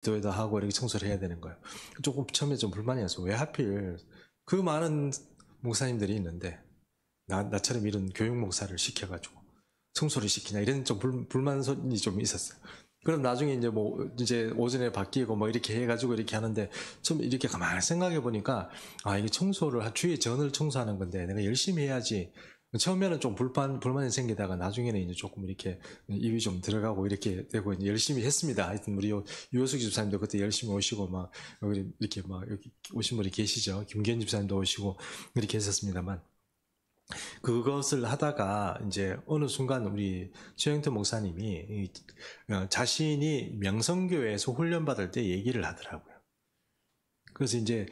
기도회도 하고 이렇게 청소를 해야 되는 거예요. 조금 처음에 좀 불만이었어. 왜 하필 그 많은 목사님들이 있는데 나처럼 이런 교육 목사를 시켜가지고 청소를 시키냐 이런 좀 불만이 좀 있었어요. 그럼 나중에 이제 오전에 바뀌고 뭐 이렇게 해가지고 이렇게 하는데 좀 이렇게 가만히 생각해 보니까 이게 청소를 주위에 전을 청소하는 건데 내가 열심히 해야지. 처음에는 좀 불만이 생기다가 나중에는 이제 조금 이렇게 입이 좀 들어가고 이렇게 되고 이제 열심히 했습니다. 하여튼 우리 유호숙 집사님도 그때 열심히 오시고 막 이렇게 막 여기 오신 분이 계시죠. 김기현 집사님도 오시고 이렇게 했었습니다만 그것을 하다가 이제 어느 순간 우리 최영태 목사님이 자신이 명성교회에서 훈련받을 때 얘기를 하더라고요. 그래서 이제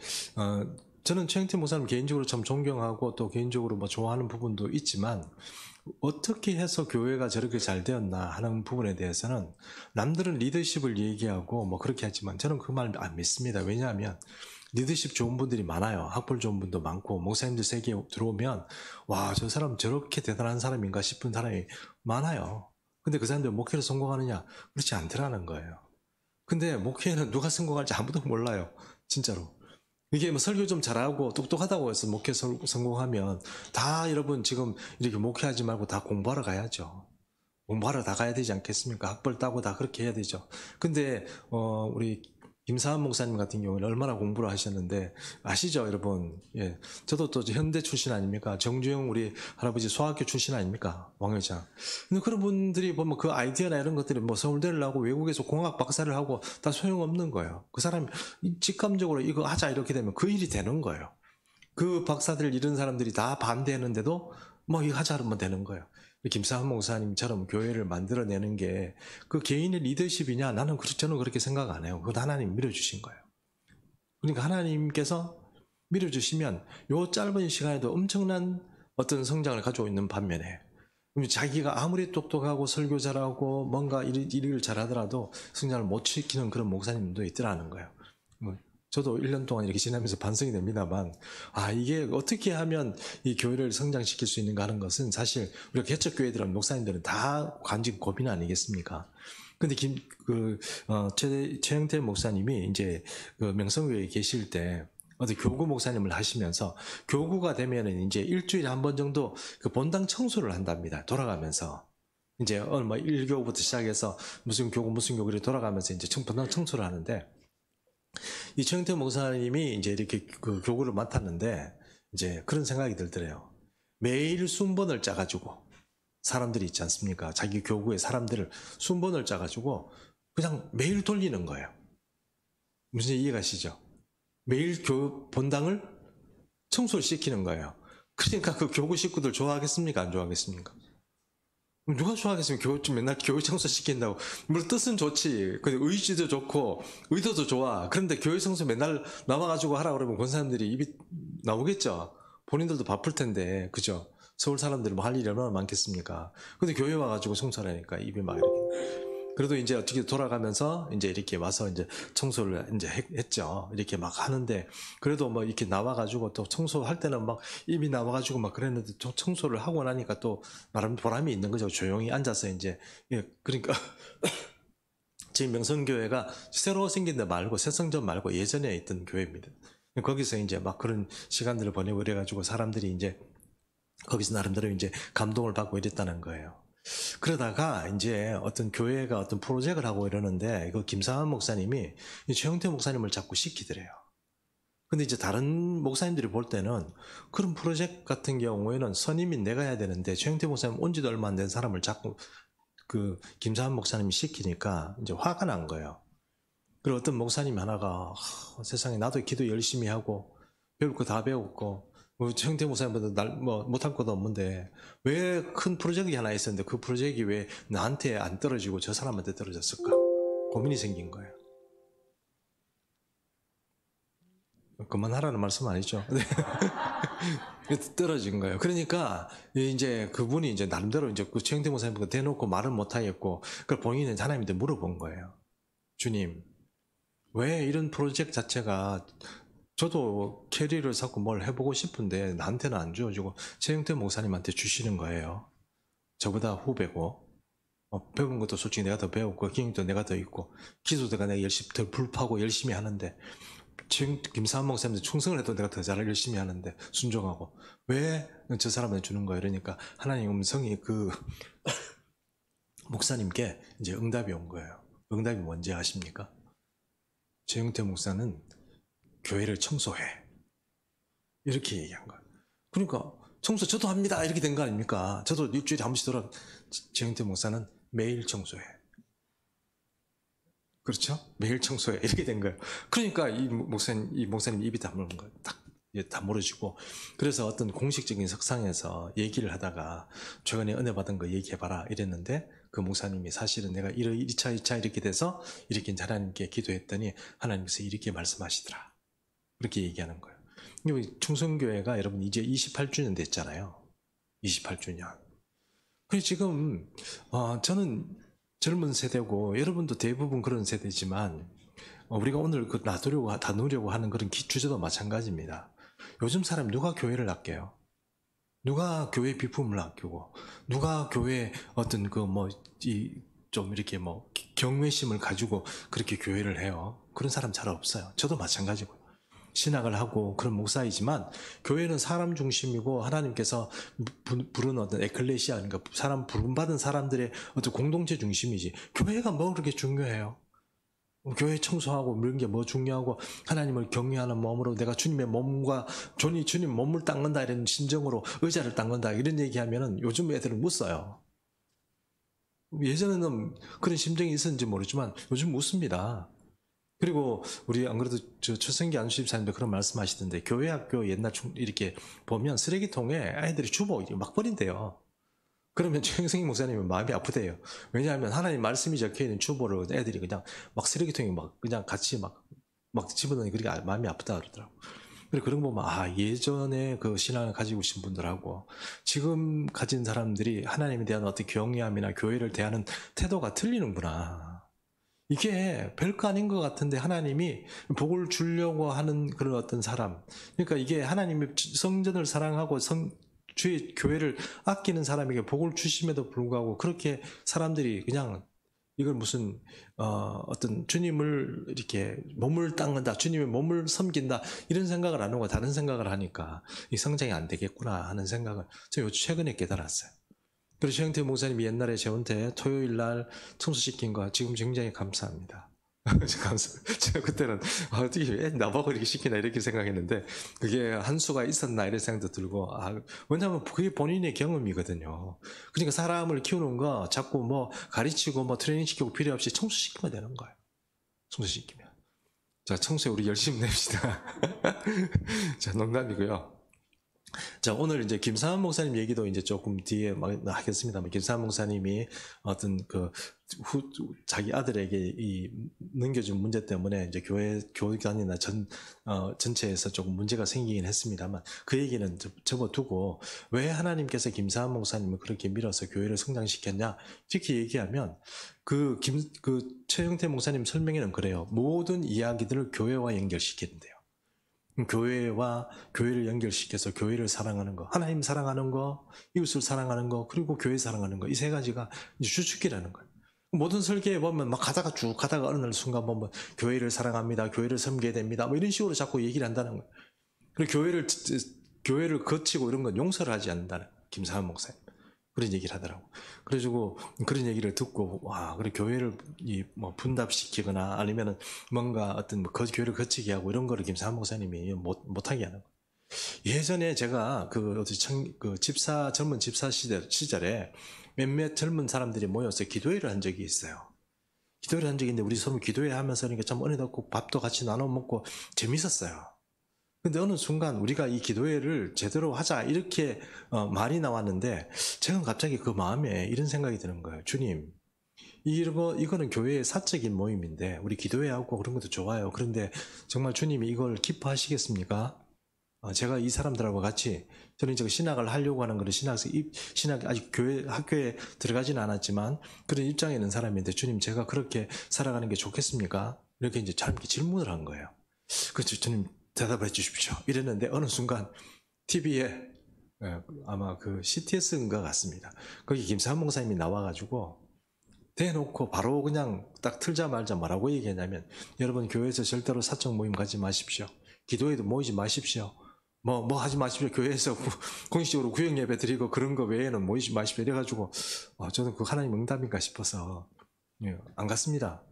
저는 최영태 목사님 개인적으로 참 존경하고 또 개인적으로 뭐 좋아하는 부분도 있지만 어떻게 해서 교회가 저렇게 잘 되었나 하는 부분에 대해서는 남들은 리더십을 얘기하고 뭐 그렇게 하지만 저는 그 말 안 믿습니다. 왜냐하면 리더십 좋은 분들이 많아요. 학벌 좋은 분도 많고 목사님들 세계에 들어오면 와, 저 사람 저렇게 대단한 사람인가 싶은 사람이 많아요. 근데 그 사람들 목회를 성공하느냐? 그렇지 않더라는 거예요. 근데 목회는 누가 성공할지 아무도 몰라요. 진짜로. 이게 뭐 설교 좀 잘하고 똑똑하다고 해서 목회 성공하면 다 여러분 지금 이렇게 목회하지 말고 다 공부하러 가야죠. 공부하러 다 가야 되지 않겠습니까? 학벌 따고 다 그렇게 해야 되죠. 근데 우리 김사한 목사님 같은 경우는 얼마나 공부를 하셨는데 아시죠, 여러분? 예, 저도 또 현대 출신 아닙니까? 정주영 우리 할아버지 소학교 출신 아닙니까? 왕회장. 근데 그런 분들이 보면 그 아이디어나 이런 것들이 뭐 서울대를 나오고 외국에서 공학 박사를 하고 다 소용없는 거예요. 그 사람이 직감적으로 이거 하자 이렇게 되면 그 일이 되는 거예요. 그 박사들 이런 사람들이 다 반대했는데도 뭐 이거 하자 하면 되는 거예요. 김사한 목사님처럼 교회를 만들어내는 게 그 개인의 리더십이냐? 저는 그렇게 생각 안 해요. 그건 하나님 밀어주신 거예요. 그러니까 하나님께서 밀어주시면 요 짧은 시간에도 엄청난 어떤 성장을 가지고 있는 반면에 자기가 아무리 똑똑하고 설교 잘하고 뭔가 일을 잘하더라도 성장을 못 시키는 그런 목사님도 있더라는 거예요. 저도 1년 동안 이렇게 지나면서 반성이 됩니다만 이게 어떻게 하면 이 교회를 성장시킬 수 있는가 하는 것은 사실 우리가 개척교회들은 목사님들은 다 관직 고민 아니겠습니까? 근데 최영태 목사님이 이제 그 명성교회에 계실 때 어디 교구 목사님을 하시면서 교구가 되면은 이제 일주일에 한 번 정도 그 본당 청소를 한답니다. 돌아가면서. 이제 뭐 1교부터 시작해서 무슨 교구 이렇게 돌아가면서 이제 본당 청소를 하는데 이 최영태 목사님이 이제 이렇게 그 교구를 맡았는데 이제 그런 생각이 들더래요. 매일 순번을 짜가지고 사람들이 있지 않습니까? 자기 교구의 사람들을 순번을 짜가지고 그냥 매일 돌리는 거예요. 무슨 이해가 가시죠? 매일 본당을 청소를 시키는 거예요. 그러니까 그 교구 식구들 좋아하겠습니까? 안 좋아하겠습니까? 누가 좋아하겠습니까? 맨날 교회 청소 시킨다고. 물론 뜻은 좋지. 근데 의지도 좋고, 의도도 좋아. 그런데 교회 청소 맨날 나와가지고 하라 그러면 그 사람들이 입이 나오겠죠? 본인들도 바쁠 텐데, 그죠? 서울 사람들이 뭐 할 일이 얼마나 많겠습니까? 근데 교회 와가지고 청소를 하니까 입이 막 이렇게. 그래도 이제 어떻게 돌아가면서 이제 이렇게 와서 이제 청소를 이제 했죠. 이렇게 막 하는데, 그래도 뭐 이렇게 나와가지고 또 청소할 때는 막 입이 나와가지고 막 그랬는데 청소를 하고 나니까 또 나름 보람이 있는 거죠. 조용히 앉아서 이제. 예, 그러니까. 지금 명성교회가 새로 생긴 데 말고 새성전 말고 예전에 있던 교회입니다. 거기서 이제 막 그런 시간들을 보내고 이래가지고 사람들이 이제 거기서 나름대로 이제 감동을 받고 이랬다는 거예요. 그러다가 이제 어떤 교회가 어떤 프로젝트를 하고 이러는데 그 김상환 목사님이 최영태 목사님을 자꾸 시키더래요. 근데 이제 다른 목사님들이 볼 때는 그런 프로젝트 같은 경우에는 선임이 내가 해야 되는데 최영태 목사님 온 지도 얼마 안 된 사람을 자꾸 그 김상환 목사님이 시키니까 이제 화가 난 거예요. 그리고 어떤 목사님 하나가 세상에 나도 기도 열심히 하고 배울 거 다 배웠고 최영태 목사님보다 못할 것도 없는데 왜 큰 프로젝트가 하나 있었는데 그 프로젝트가 왜 나한테 안 떨어지고 저 사람한테 떨어졌을까? 고민이 생긴 거예요. 그만하라는 말씀 아니죠? 떨어진 거예요. 그러니까 이제 그분이 이제 나름대로 이제 그 최영태 목사님보다 대놓고 말을 못 하겠고 그걸 본인은 하나님한테 물어본 거예요. 주님, 왜 이런 프로젝트 자체가 저도 캐리를 쌓고 뭘 해보고 싶은데 나한테는 안 주어지고 최영태 목사님한테 주시는 거예요. 저보다 후배고. 배운 것도 솔직히 내가 더 배웠고 경력도 내가 더 있고 기도도 내가 열심히 더 불파고 열심히 하는데 김사한 목사님도 충성을 해도 내가 더 잘 열심히 하는데 순종하고 왜 저 사람한테 주는 거야? 이러니까 하나님 음성이 그 목사님께 이제 응답이 온 거예요. 응답이 뭔지 아십니까? 최영태 목사는 교회를 청소해. 이렇게 얘기한 거예요. 그러니까 청소 저도 합니다. 이렇게 된 거 아닙니까? 저도 일주일에 한 번씩 돌아. 최영태 목사는 매일 청소해. 그렇죠? 매일 청소해. 이렇게 된 거예요. 그러니까 이 목사님 입이 다물은 거예요. 딱 다물어지고. 그래서 어떤 공식적인 석상에서 얘기를 하다가 최근에 은혜 받은 거 얘기해봐라 이랬는데 그 목사님이 사실은 내가 1차, 2차 이렇게 돼서 이렇게 하나님께 기도했더니 하나님께서 이렇게 말씀하시더라. 그렇게 얘기하는 거예요. 충성교회가 여러분 이제 28주년 됐잖아요. 28주년. 그래서 지금 저는 젊은 세대고 여러분도 대부분 그런 세대지만 우리가 오늘 그 나누려고 하는 그런 주제도 마찬가지입니다. 요즘 사람 누가 교회를 아껴요? 누가 교회 비품을 아끼고 누가 교회 어떤 좀 이렇게 경외심을 가지고 그렇게 교회를 해요? 그런 사람 잘 없어요. 저도 마찬가지고요. 신학을 하고 그런 목사이지만 교회는 사람 중심이고 하나님께서 부른 어떤 에클레시아, 그러니까 사람 부름받은 사람들의 어떤 공동체 중심이지 교회가 뭐 그렇게 중요해요? 교회 청소하고 이런 게 뭐 중요하고 하나님을 경외하는 마음으로 내가 주님의 몸과 주님 몸을 닦는다 이런 심정으로 의자를 닦는다 이런 얘기하면은 요즘 애들은 못 써요. 예전에는 그런 심정이 있었는지 모르지만 요즘 웃습니다. 그리고 우리 안 그래도 최성기 안수집사님도 그런 말씀하시던데 교회 학교 옛날 이렇게 보면 쓰레기통에 아이들이 주워 막 버린대요. 그러면 최영승 목사님은 마음이 아프대요. 왜냐하면 하나님 말씀이 적혀있는 주보를 애들이 그냥 막 쓰레기통에 막 그냥 같이 막 집어넣으니 그렇게 마음이 아프다 그러더라고. 그리고 그런 거 보면 예전에 그 신앙을 가지고 계신 분들하고 지금 가진 사람들이 하나님에 대한 어떤 경외함이나 교회를 대하는 태도가 틀리는구나. 이게 별거 아닌 것 같은데 하나님이 복을 주려고 하는 그런 어떤 사람. 그러니까 이게 하나님이 성전을 사랑하고 주의 교회를 아끼는 사람에게 복을 주심에도 불구하고 그렇게 사람들이 그냥 이걸 무슨 어떤 주님을 이렇게 몸을 닦는다, 주님의 몸을 섬긴다 이런 생각을 안 하고 다른 생각을 하니까 이 성장이 안 되겠구나 하는 생각을 제가 최근에 깨달았어요. 그래서 최영태 목사님이 옛날에 저한테 토요일 날 청소시킨 거 지금 굉장히 감사합니다. 제가 그때는 어떻게 나보고 이렇게 시키나 이렇게 생각했는데 그게 한 수가 있었나 이런 생각도 들고 왜냐하면 그게 본인의 경험이거든요. 그러니까 사람을 키우는 거 자꾸 가르치고 트레이닝 시키고 필요 없이 청소시키면 되는 거예요. 청소시키면. 자, 청소에 우리 열심히 냅시다. 자, 농담이고요. 자, 오늘 이제 김사한 목사님 얘기도 이제 조금 뒤에 하겠습니다. 김사한 목사님이 어떤 자기 아들에게 넘겨준 문제 때문에 이제 교육단이나 전체에서 조금 문제가 생기긴 했습니다만 그 얘기는 접어두고 왜 하나님께서 김사한 목사님을 그렇게 밀어서 교회를 성장시켰냐? 이렇게 얘기하면 최영태 목사님 설명에는 그래요. 모든 이야기들을 교회와 연결시키는데요. 교회를 연결시켜서 교회를 사랑하는 거, 하나님 사랑하는 거, 이웃을 사랑하는 거, 그리고 교회 사랑하는 거, 이 세 가지가 이제 주축기라는 거예요. 모든 설계에 보면 쭉 가다가 어느 날 순간 보면 교회를 사랑합니다, 교회를 섬겨야 됩니다, 이런 식으로 자꾸 얘기를 한다는 거예요. 그리고 교회를 거치고 이런 건 용서를 하지 않는다는 거예요. 김사한 목사님. 그런 얘기를 하더라고. 그래가지고 그런 얘기를 듣고 그래 교회를 분답시키거나 아니면은 뭔가 어떤 교회를 거치게 하고 이런 거를 김사한 목사님이 못하게 하는 거예요. 예전에 제가 젊은 집사 시절에 몇몇 젊은 사람들이 모여서 기도회를 한 적이 있어요. 기도회를 한 적이 있는데 우리 서로 기도회 하면서 그러니까 참 은혜 받고 밥도 같이 나눠 먹고 재밌었어요. 근데 어느 순간 우리가 이 기도회를 제대로 하자 이렇게 말이 나왔는데 제가 갑자기 그 마음에 이런 생각이 드는 거예요. 주님, 이거는 교회의 사적인 모임인데 우리 기도회하고 그런 것도 좋아요. 그런데 정말 주님이 이걸 기뻐하시겠습니까? 제가 이 사람들하고 같이 저는 이제 신학을 하려고 하는 그런 신학 아직 학교에 들어가지는 않았지만 그런 입장에 있는 사람인데 주님 제가 그렇게 살아가는 게 좋겠습니까? 이렇게 이제 이렇게 질문을 한 거예요. 그렇죠, 주님. 대답해 주십시오. 이랬는데 어느 순간 TV에 아마 CTS인 것 같습니다. 거기 김사한 목사님이 나와가지고 대놓고 바로 그냥 딱 틀자 말자 뭐라고 얘기했냐면, 여러분 교회에서 절대로 사적 모임 가지 마십시오. 기도회도 모이지 마십시오. 뭐 하지 마십시오. 교회에서 공식적으로 구역 예배 드리고 그런 거 외에는 모이지 마십시오. 이래가지고 저는 그 하나님 응답인가 싶어서 안 갔습니다.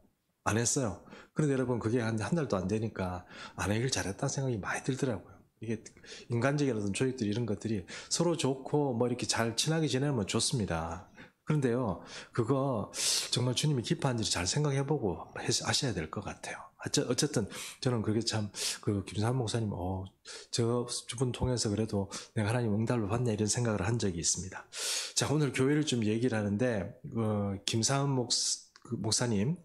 안 했어요. 그런데 여러분 그게 한 달도 안 되니까 안 하길 잘했다는 생각이 많이 들더라고요. 이게 인간적인 어떤 조직들 이런 것들이 서로 좋고 뭐 이렇게 잘 친하게 지내면 좋습니다. 그런데요, 그거 정말 주님이 기뻐하는지 잘 생각해보고 하셔야 될 것 같아요. 어쨌든 저는 그게 참 그 김삼 목사님 저 분 통해서 그래도 내가 하나님 응답을 받네 이런 생각을 한 적이 있습니다. 자, 오늘 교회를 좀 얘기를 하는데 김삼 목사님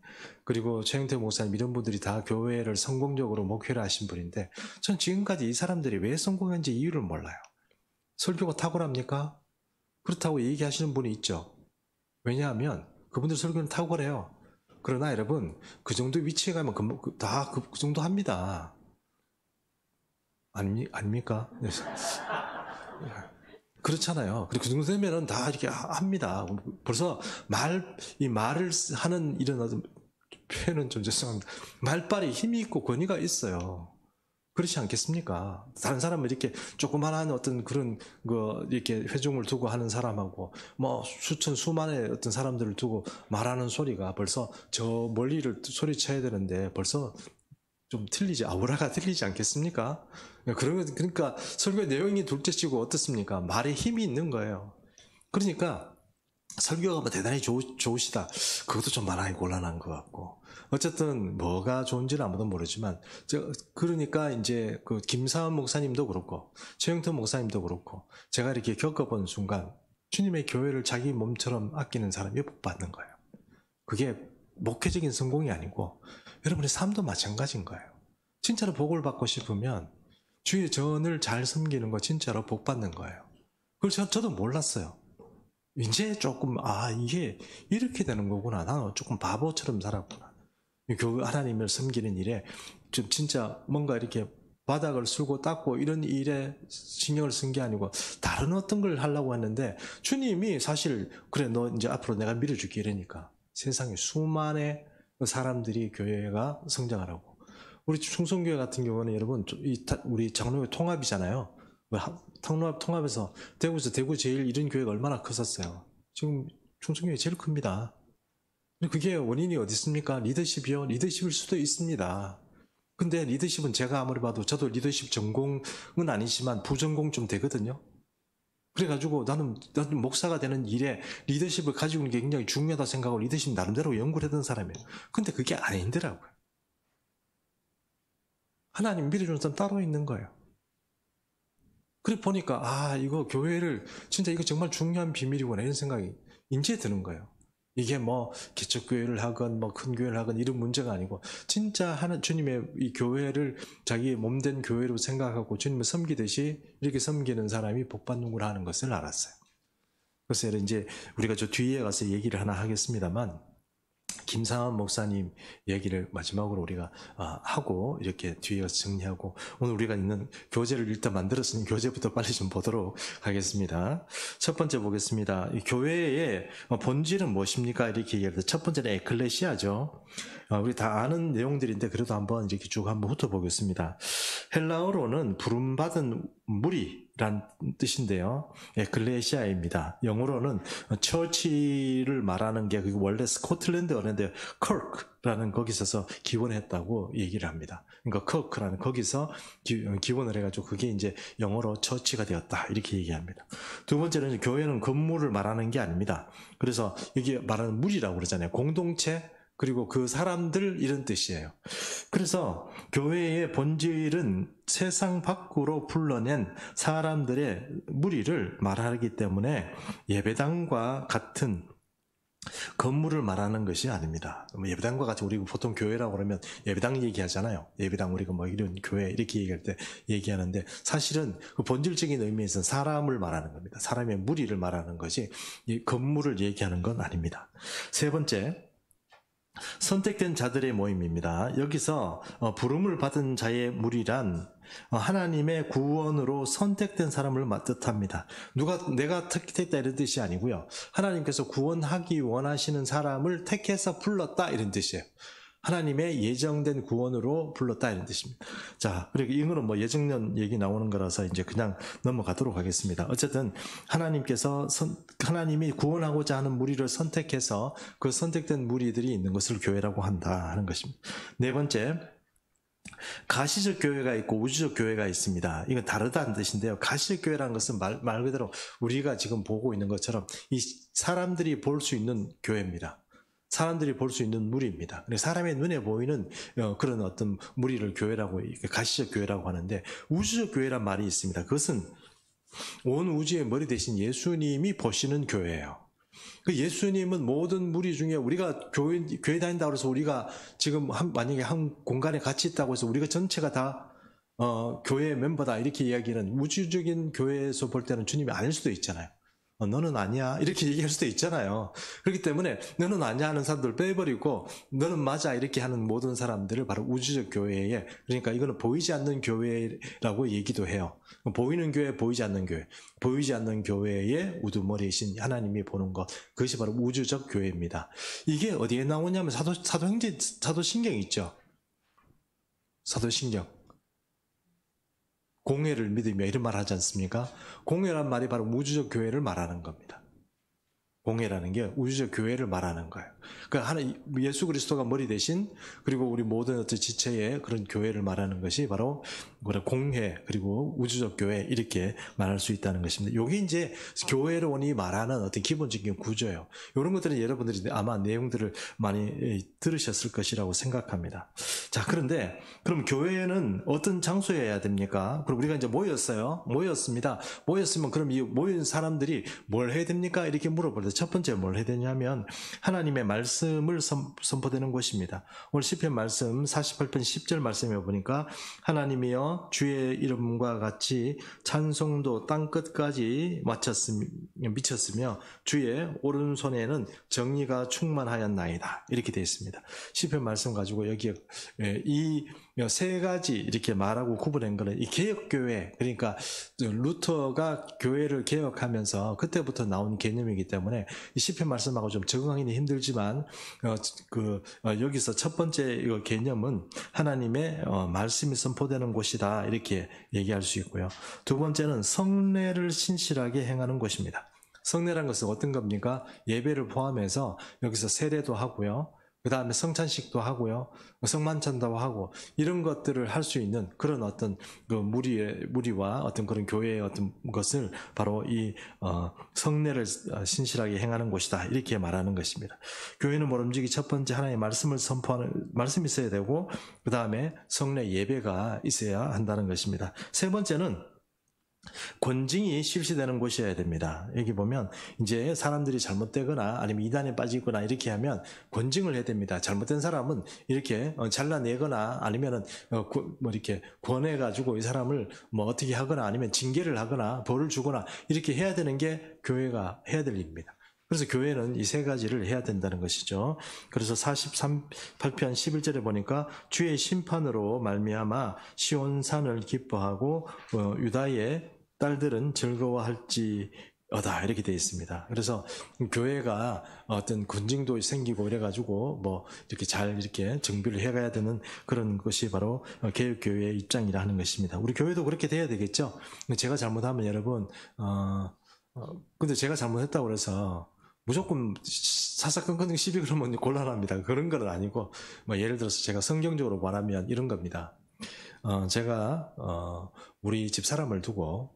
그리고 최영태 목사님 이런 분들이 다 교회를 성공적으로 목회를 하신 분인데, 전 지금까지 이 사람들이 왜 성공했는지 이유를 몰라요. 설교가 탁월합니까? 그렇다고 얘기하시는 분이 있죠. 왜냐하면 그분들 설교는 탁월해요. 그러나 여러분 그 정도 위치에 가면 다 그 정도 합니다. 아닙니까? 그렇잖아요. 그리고 그 정도 되면은 다 이렇게 합니다. 벌써 이 말을 하는 이런 어떤 표현은 좀 죄송합니다. 말빨이 힘이 있고 권위가 있어요. 그렇지 않겠습니까? 다른 사람은 이렇게 조그만한 어떤 그런 거 이렇게 회중을 두고 하는 사람하고 뭐 수만의 어떤 사람들을 두고 말하는 소리가 벌써 저 멀리를 소리쳐야 되는데 벌써 좀 아우라가 틀리지 않겠습니까? 그러니까 설교의 내용이 둘째치고 어떻습니까? 말에 힘이 있는 거예요. 그러니까 설교가 뭐 대단히 좋으시다. 그것도 좀 많이 곤란한 것 같고. 어쨌든 뭐가 좋은지는 아무도 모르지만, 그러니까 이제 그 김사은 목사님도 그렇고, 최영태 목사님도 그렇고, 제가 이렇게 겪어본 순간, 주님의 교회를 자기 몸처럼 아끼는 사람이 복 받는 거예요. 그게 목회적인 성공이 아니고, 여러분의 삶도 마찬가지인 거예요. 진짜로 복을 받고 싶으면, 주의 전을 잘 섬기는 거 진짜로 복 받는 거예요. 그걸 저도 몰랐어요. 이제 조금 이게 이렇게 되는 거구나. 나는 조금 바보처럼 살았구나. 하나님을 섬기는 일에 좀 진짜 뭔가 이렇게 바닥을 쓸고 닦고 이런 일에 신경을 쓴 게 아니고 다른 어떤 걸 하려고 했는데, 주님이 사실 그래 너 이제 앞으로 내가 밀어줄게 이러니까 세상에 수많은 사람들이 교회가 성장하라고. 우리 충성교회 같은 경우는 여러분 우리 장로회 통합이잖아요. 통합에서 대구에서 대구 제일 이런 교회가 얼마나 컸었어요. 지금 충성교회 제일 큽니다. 그게 원인이 어디 있습니까? 리더십이요? 리더십일 수도 있습니다. 근데 리더십은 제가 아무리 봐도 저도 리더십 전공은 아니지만 부전공 좀 되거든요. 그래가지고 나는 목사가 되는 일에 리더십을 가지고 있는 게 굉장히 중요하다 생각하고 리더십 나름대로 연구를 했던 사람이에요. 근데 그게 아니더라고요. 하나님 밀어주는 사람 따로 있는 거예요. 그래 보니까 이거 교회를 진짜 이거 정말 중요한 비밀이구나 이런 생각이 이제 드는 거예요. 이게 뭐 개척교회를 하건 뭐 큰 교회를 하건 이런 문제가 아니고 진짜 주님의 이 교회를 자기의 몸된 교회로 생각하고 주님을 섬기듯이 이렇게 섬기는 사람이 복받는구나 하는 것을 알았어요. 그래서 이제 우리가 저 뒤에 가서 얘기를 하나 하겠습니다만, 김상환 목사님 얘기를 마지막으로 우리가 하고 이렇게 뒤에 가서 정리하고, 오늘 우리가 있는 교재를 일단 만들었으니 교재부터 빨리 좀 보도록 하겠습니다. 첫 번째 보겠습니다. 이 교회의 본질은 무엇입니까? 이렇게 얘기할 때 첫 번째는 에클레시아죠. 우리 다 아는 내용들인데 그래도 한번 이렇게 쭉 한번 훑어보겠습니다. 헬라어로는 부름받은 무리란 뜻인데요. 에클레시아입니다. 영어로는 처치를 말하는 게 원래 스코틀랜드 언어인데 커크라는 거기서 기원했다고 얘기를 합니다. 그러니까 커크라는 거기서 기원을 해가지고 그게 이제 영어로 처치가 되었다 이렇게 얘기합니다. 두 번째는 교회는 건물을 말하는 게 아닙니다. 그래서 여기 말하는 무리라고 그러잖아요. 공동체 그리고 그 사람들 이런 뜻이에요. 그래서 교회의 본질은 세상 밖으로 불러낸 사람들의 무리를 말하기 때문에 예배당과 같은 건물을 말하는 것이 아닙니다. 예배당과 같이 우리 보통 교회라고 그러면 예배당 얘기하잖아요. 예배당 우리가 뭐 이런 교회 이렇게 얘기할 때 얘기하는데, 사실은 그 본질적인 의미에서는 사람을 말하는 겁니다. 사람의 무리를 말하는 것이 이 건물을 얘기하는 건 아닙니다. 세 번째, 선택된 자들의 모임입니다. 여기서 부름을 받은 자의 무리란 하나님의 구원으로 선택된 사람을 뜻합니다. 내가 택했다 이런 뜻이 아니고요. 하나님께서 구원하기 원하시는 사람을 택해서 불렀다 이런 뜻이에요. 하나님의 예정된 구원으로 불렀다 이런 뜻입니다. 자, 그리고 이거는 뭐 예정년 얘기 나오는 거라서 이제 그냥 넘어가도록 하겠습니다. 어쨌든 하나님이 구원하고자 하는 무리를 선택해서 그 선택된 무리들이 있는 것을 교회라고 한다 하는 것입니다. 네 번째, 가시적 교회가 있고 우주적 교회가 있습니다. 이건 다르다는 뜻인데요. 가시적 교회라는 것은 말 그대로 우리가 지금 보고 있는 것처럼 이 사람들이 볼 수 있는 교회입니다. 사람들이 볼 수 있는 무리입니다. 사람의 눈에 보이는 그런 어떤 무리를 교회라고, 가시적 교회라고 하는데, 우주적 교회란 말이 있습니다. 그것은 온 우주의 머리 대신 예수님이 보시는 교회예요. 그 예수님은 모든 무리 중에 우리가 교회 다닌다고 해서 우리가 지금 만약에 한 공간에 같이 있다고 해서 우리가 전체가 다 교회의 멤버다 이렇게 이야기는 우주적인 교회에서 볼 때는 주님이 아닐 수도 있잖아요. 너는 아니야 이렇게 얘기할 수도 있잖아요. 그렇기 때문에 너는 아니야 하는 사람들 빼버리고 너는 맞아 이렇게 하는 모든 사람들을 바로 우주적 교회에, 그러니까 이거는 보이지 않는 교회라고 얘기도 해요. 보이는 교회, 보이지 않는 교회, 보이지 않는 교회의 우두머리이신 하나님이 보는 것, 그것이 바로 우주적 교회입니다. 이게 어디에 나오냐면 사도신경 있죠. 사도신경. 공회를 믿으며 이런 말 하지 않습니까? 공회란 말이 바로 우주적 교회를 말하는 겁니다. 공회라는 게 우주적 교회를 말하는 거예요. 그러니까 예수 그리스도가 머리 대신, 그리고 우리 모든 어떤 지체의 그런 교회를 말하는 것이 바로 공회, 그리고 우주적 교회 이렇게 말할 수 있다는 것입니다. 이게 이제 교회론이 말하는 어떤 기본적인 구조예요. 이런 것들은 여러분들이 아마 내용들을 많이 들으셨을 것이라고 생각합니다. 자, 그런데 그럼 교회는 어떤 장소여야 됩니까? 그럼 우리가 이제 모였습니다. 모였으면 그럼 이 모인 사람들이 뭘 해야 됩니까? 이렇게 물어볼 때 첫 번째 뭘 해야 되냐면 하나님의 말씀을 선포되는 것입니다. 오늘 시편 말씀 48편 10절 말씀에 보니까 하나님이여 주의 이름과 같이 찬송도 땅끝까지 미쳤으며 주의 오른손에는 정의가 충만하였나이다. 이렇게 되어 있습니다. 시편 말씀 가지고 여기에 이 세 가지 이렇게 말하고 구분한 거는 이 개혁교회, 그러니까 루터가 교회를 개혁하면서 그때부터 나온 개념이기 때문에 이 시편 말씀하고 좀 적응하기는 힘들지만 여기서 첫 번째 개념은 하나님의 말씀이 선포되는 곳이다 이렇게 얘기할 수 있고요. 두 번째는 성례를 신실하게 행하는 곳입니다. 성례란 것은 어떤 겁니까? 예배를 포함해서 여기서 세례도 하고요. 그 다음에 성찬식도 하고요. 성만찬도 하고 이런 것들을 할 수 있는 그런 어떤 그 무리와 어떤 그런 교회의 어떤 것을 바로 이 성례를 신실하게 행하는 곳이다 이렇게 말하는 것입니다. 교회는 모름지기 첫 번째 하나님의 말씀을 선포하는 말씀이 있어야 되고 그 다음에 성례 예배가 있어야 한다는 것입니다. 세 번째는 권징이 실시되는 곳이어야 됩니다. 여기 보면 이제 사람들이 잘못되거나 아니면 이단에 빠지거나 이렇게 하면 권징을 해야 됩니다. 잘못된 사람은 이렇게 잘라내거나 아니면은 뭐 이렇게 권해가지고 이 사람을 뭐 어떻게 하거나 아니면 징계를 하거나 벌을 주거나 이렇게 해야 되는 게 교회가 해야 될 일입니다. 그래서 교회는 이 세 가지를 해야 된다는 것이죠. 그래서 43편 11절에 보니까 주의 심판으로 말미암아 시온산을 기뻐하고 유다의 딸들은 즐거워할지어다 이렇게 되어 있습니다. 그래서 교회가 어떤 군징도 생기고 이래가지고 뭐 이렇게 잘 이렇게 정비를 해가야 되는 그런 것이 바로 개혁교회의 입장이라 하는 것입니다. 우리 교회도 그렇게 돼야 되겠죠. 제가 잘못하면 여러분 근데 제가 잘못했다고 그래서 무조건 사사건건 시비 그러면 곤란합니다. 그런 건 아니고 뭐 예를 들어서 제가 성경적으로 말하면 이런 겁니다. 제가 우리 집 사람을 두고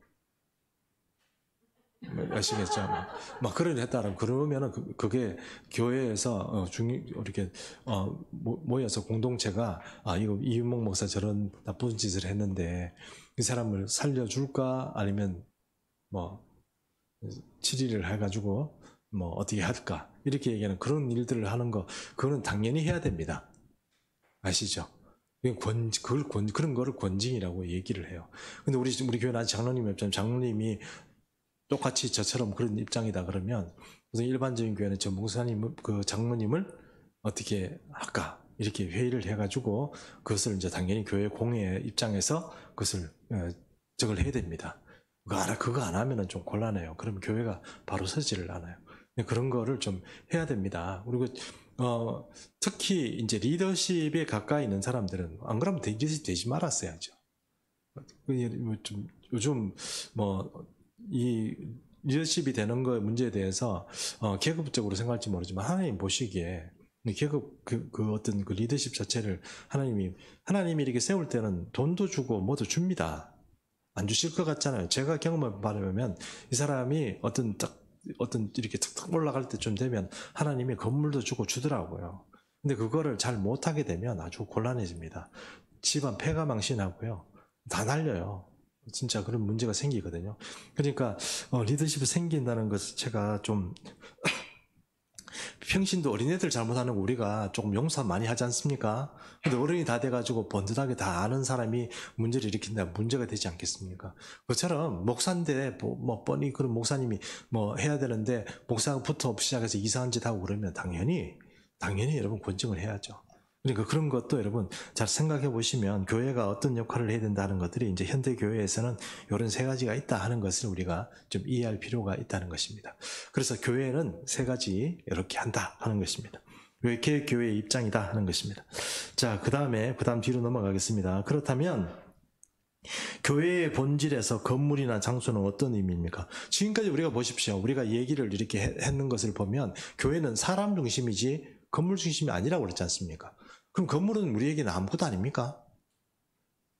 아시겠죠? 막 그런 했다라 그러면은 그게 교회에서 이렇게 모여서 공동체가 이거 이윤목 목사 저런 나쁜 짓을 했는데 이 사람을 살려줄까 아니면 뭐 치리를 해가지고 뭐 어떻게 할까 이렇게 얘기하는 그런 일들을 하는 거 그거는 당연히 해야 됩니다. 아시죠? 그런 거를 권징이라고 얘기를 해요. 근데 우리 교회는 아직 장로님 입장, 장로님이 똑같이 저처럼 그런 입장이다 그러면 우선 일반적인 교회는 저 목사님, 그 장로님을 어떻게 할까 이렇게 회의를 해가지고 그것을 이제 당연히 교회 공회 입장에서 그것을 적을 해야 됩니다. 그거 안 하면은 좀 곤란해요. 그러면 교회가 바로 서지를 않아요. 그런 거를 좀 해야 됩니다. 그리고 특히 이제 리더십에 가까이 있는 사람들은 안 그러면 리더십 되지 말았어야죠. 좀 요즘 이 리더십이 되는 거의 문제에 대해서 계급적으로 생각할지 모르지만 하나님 보시기에 계급 그 어떤 그 리더십 자체를 하나님이 이렇게 세울 때는 돈도 주고 뭐도 줍니다. 안 주실 것 같잖아요. 제가 경험을 받으면 이 사람이 어떤 이렇게 탁탁 올라갈 때쯤 되면 하나님이 건물도 주고 주더라고요. 근데 그거를 잘 못하게 되면 아주 곤란해집니다. 집안 폐가 망신하고요. 다 날려요. 진짜 그런 문제가 생기거든요. 그러니까 리더십이 생긴다는 것을 제가 좀 평신도 어린애들 잘못하는 거 우리가 조금 용서 많이 하지 않습니까? 근데 어른이 다 돼가지고 번듯하게 다 아는 사람이 문제를 일으킨다면 문제가 되지 않겠습니까? 그처럼 목사인데 뭐 뻔히 그런 목사님이 뭐 해야 되는데 목사부터 시작해서 이상한 짓 하고 그러면 당연히 여러분 권증을 해야죠. 그러니까 그런 것도 여러분 잘 생각해 보시면 교회가 어떤 역할을 해야 된다는 것들이 이제 현대 교회에서는 이런 세 가지가 있다 하는 것을 우리가 좀 이해할 필요가 있다는 것입니다. 그래서 교회는 세 가지 이렇게 한다 하는 것입니다. 개혁 교회의 입장이다 하는 것입니다. 자, 그다음 뒤로 넘어가겠습니다. 그렇다면 교회의 본질에서 건물이나 장소는 어떤 의미입니까? 지금까지 우리가 보십시오. 우리가 얘기를 이렇게 했는 것을 보면 교회는 사람 중심이지 건물 중심이 아니라고 그랬지 않습니까? 그럼 건물은 우리에게는 아무것도 아닙니까?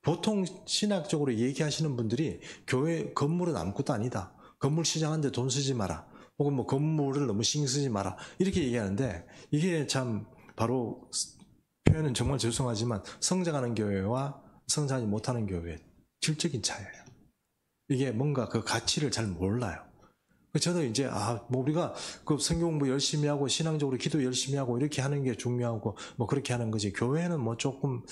보통 신학적으로 얘기하시는 분들이 교회 건물은 아무것도 아니다. 건물 시장하는데 돈 쓰지 마라. 혹은 뭐 건물을 너무 신경 쓰지 마라. 이렇게 얘기하는데 이게 참 바로 표현은 정말 죄송하지만 성장하는 교회와 성장하지 못하는 교회의 질적인 차이예요. 이게 뭔가 그 가치를 잘 몰라요. 저도 이제 우리가 그 성경 공부 열심히 하고 신앙적으로 기도 열심히 하고 이렇게 하는 게 중요하고 뭐 그렇게 하는 거지. 교회는 뭐 조금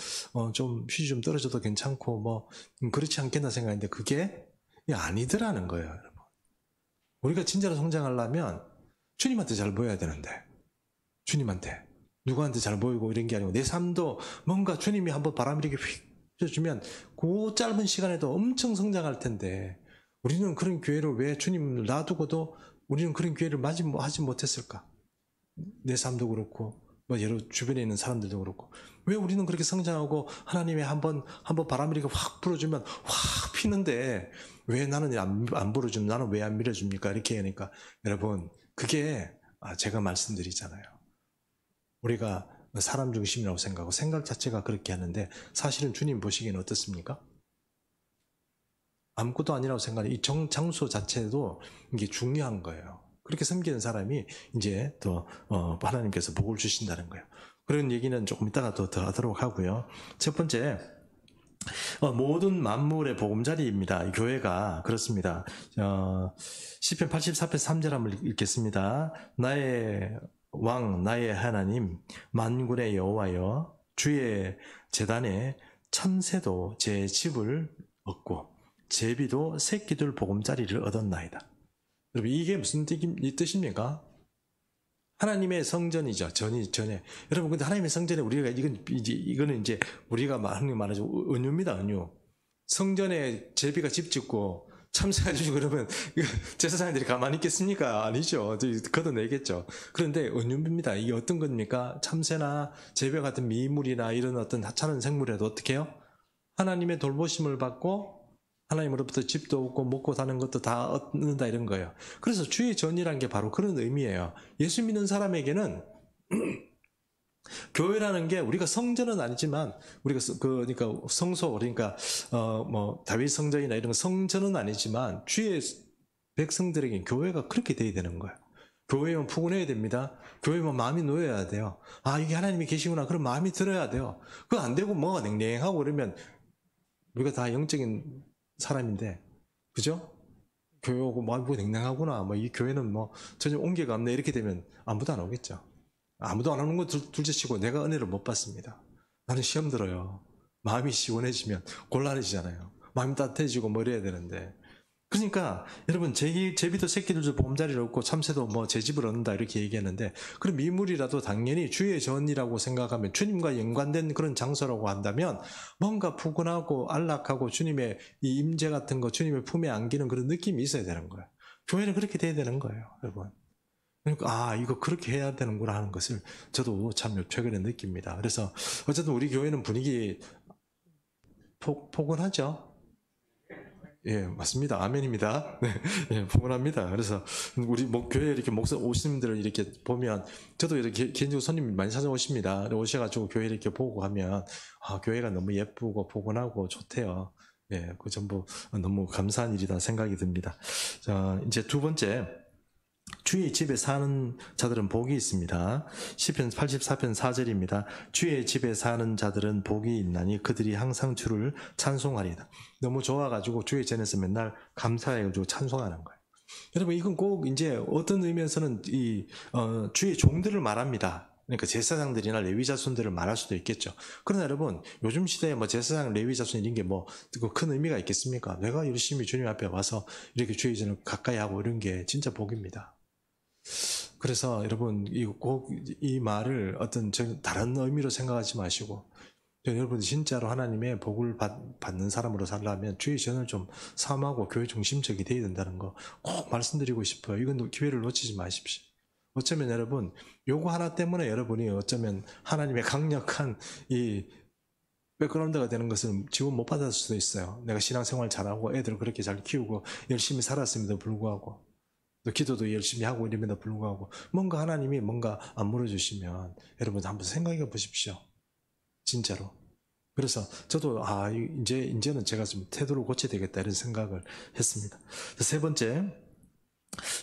좀 휴지 좀 떨어져도 괜찮고 뭐 그렇지 않겠나 생각했는데 그게 아니더라는 거예요, 여러분. 우리가 진짜로 성장하려면 주님한테 잘 보여야 되는데 주님한테 누구한테 잘 보이고 이런 게 아니고 내 삶도 뭔가 주님이 한번 바람 이렇게 휙 펴주면 그 짧은 시간에도 엄청 성장할 텐데. 우리는 그런 기회를 왜 주님을 놔두고도 우리는 그런 기회를 하지 못했을까? 내 삶도 그렇고 뭐 여러 주변에 있는 사람들도 그렇고 왜 우리는 그렇게 성장하고 하나님이 한번 바람을 이렇게 확 불어주면 확 피는데 왜 나는 안 불어주면 나는 왜 안 밀어줍니까? 이렇게 하니까 여러분 그게 제가 말씀드리잖아요. 우리가 사람 중심이라고 생각하고 생각 자체가 그렇게 하는데 사실은 주님 보시기에는 어떻습니까? 아무것도 아니라고 생각해. 이 장소 자체도 이게 중요한 거예요. 그렇게 섬기는 사람이 이제 더 하나님께서 복을 주신다는 거예요. 그런 얘기는 조금 이따가 더 하도록 하고요. 첫 번째, 모든 만물의 보금자리입니다. 교회가 그렇습니다. 시편 84편 3절 한번 읽겠습니다. 나의 왕, 나의 하나님, 만군의 여호와여, 주의 제단에 천새도 제 집을 얻고 제비도 새끼들 보금자리를 얻었나이다. 여러분 이게 무슨 뜻입니까? 하나님의 성전이죠. 전에. 여러분 근데 하나님의 성전에 우리가 이거는 이제 우리가 하는 말하죠. 은유입니다. 은유. 성전에 제비가 집 짓고 참새가 주시고 그러면 제사장들이 가만히 있겠습니까? 아니죠. 걷어내겠죠. 그런데 은유입니다. 이게 어떤 겁니까? 참새나 제비 같은 미물이나 이런 어떤 하찮은 생물에도 어떻게 해요? 하나님의 돌보심을 받고 하나님으로부터 집도 얻고 먹고 사는 것도 다 얻는다 이런 거예요. 그래서 주의 전이라는 게 바로 그런 의미예요. 예수 믿는 사람에게는 교회라는 게 우리가 성전은 아니지만 우리가 그러니까 성소 그러니까 뭐 다윗 성전이나 이런 성전은 아니지만 주의 백성들에게 교회가 그렇게 돼야 되는 거예요. 교회만 푸근해야 됩니다. 교회만 마음이 놓여야 돼요. 이게 하나님이 계시구나. 그런 마음이 들어야 돼요. 그거 안 되고 뭐가 냉랭하고 그러면 우리가 다 영적인 사람인데, 그죠? 교회 오고, 뭐 냉랭하구나. 이 교회는 전혀 온기가 없네. 이렇게 되면 아무도 안 오겠죠. 아무도 안 오는 건 둘째치고 내가 은혜를 못 받습니다. 나는 시험 들어요. 마음이 시원해지면 곤란해지잖아요. 마음이 따뜻해지고 뭐 이래야 되는데. 그러니까 여러분 제비도 새끼들도 보금자리를 얻고 참새도 뭐 제 집을 얻는다 이렇게 얘기했는데, 그럼 미물이라도 당연히 주의 전이라고 생각하면 주님과 연관된 그런 장소라고 한다면 뭔가 푸근하고 안락하고 주님의 이 임재 같은 거, 주님의 품에 안기는 그런 느낌이 있어야 되는 거예요. 교회는 그렇게 돼야 되는 거예요, 여러분. 그러니까 이거 그렇게 해야 되는구나 하는 것을 저도 참 최근에 느낍니다. 그래서 어쨌든 우리 교회는 분위기 포근하죠. 예, 맞습니다. 아멘입니다. 네, 예, 포근합니다. 그래서 우리 교회에 이렇게 목사 오시는 분들을 이렇게 보면 저도 이렇게 개인적으로 손님 많이 찾아오십니다. 오셔가지고 교회 이렇게 보고 하면 교회가 너무 예쁘고 포근하고 좋대요. 예, 그 전부 너무 감사한 일이다 생각이 듭니다. 자, 이제 두 번째. 주의 집에 사는 자들은 복이 있습니다. 시편 84편 4절입니다. 주의 집에 사는 자들은 복이 있나니 그들이 항상 주를 찬송하리다. 너무 좋아가지고 주의 전에서 맨날 감사해가지고 찬송하는 거예요. 여러분, 이건 꼭 이제 어떤 의미에서는 주의 종들을 말합니다. 그러니까 제사장들이나 레위자손들을 말할 수도 있겠죠. 그러나 여러분, 요즘 시대에 뭐 제사장, 레위자손 이런 게 뭐 큰 의미가 있겠습니까? 내가 열심히 주님 앞에 와서 이렇게 주의 전을 가까이 하고 이런 게 진짜 복입니다. 그래서 여러분, 꼭 이 말을 어떤 다른 의미로 생각하지 마시고, 여러분 진짜로 하나님의 복을 받는 사람으로 살려면 주의 전을 좀 삼하고 교회 중심적이 되어야 된다는 거 꼭 말씀드리고 싶어요. 이건 기회를 놓치지 마십시오. 어쩌면 여러분, 요거 하나 때문에 여러분이 어쩌면 하나님의 강력한 이 백그라운드가 되는 것을 지원 못 받았을 수도 있어요. 내가 신앙생활 잘하고 애들 그렇게 잘 키우고 열심히 살았음에도 불구하고, 또 기도도 열심히 하고 이름에도 불구하고 뭔가 하나님이 뭔가 안 물어주시면 여러분 한번 생각해 보십시오. 진짜로. 그래서 저도 이제는 제가 좀 태도를 고쳐야 되겠다 이런 생각을 했습니다. 세 번째,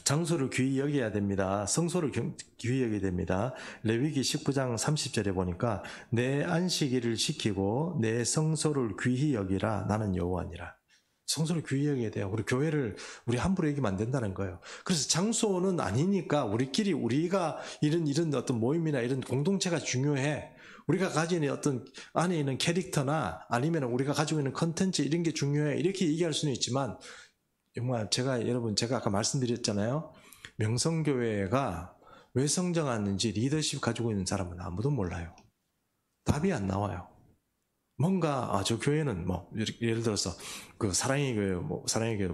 장소를 귀히 여겨야 됩니다. 성소를 귀히 여겨야 됩니다. 레위기 19장 30절에 보니까 내 안식일을 지키고 내 성소를 귀히 여기라. 나는 여호와니라. 성소를 귀히 여겨야 돼요. 우리 교회를 우리 함부로 여기면 안 된다는 거예요. 그래서 장소는 아니니까 우리가 이런 어떤 모임이나 이런 공동체가 중요해. 우리가 가지고 있는 어떤 안에 있는 캐릭터나 아니면 우리가 가지고 있는 컨텐츠 이런 게 중요해. 이렇게 얘기할 수는 있지만 정말 제가 아까 말씀드렸잖아요. 명성교회가 왜 성장하는지 리더십 가지고 있는 사람은 아무도 몰라요. 답이 안 나와요. 뭔가 저 교회는 뭐 예를 들어서 그 사랑의 교회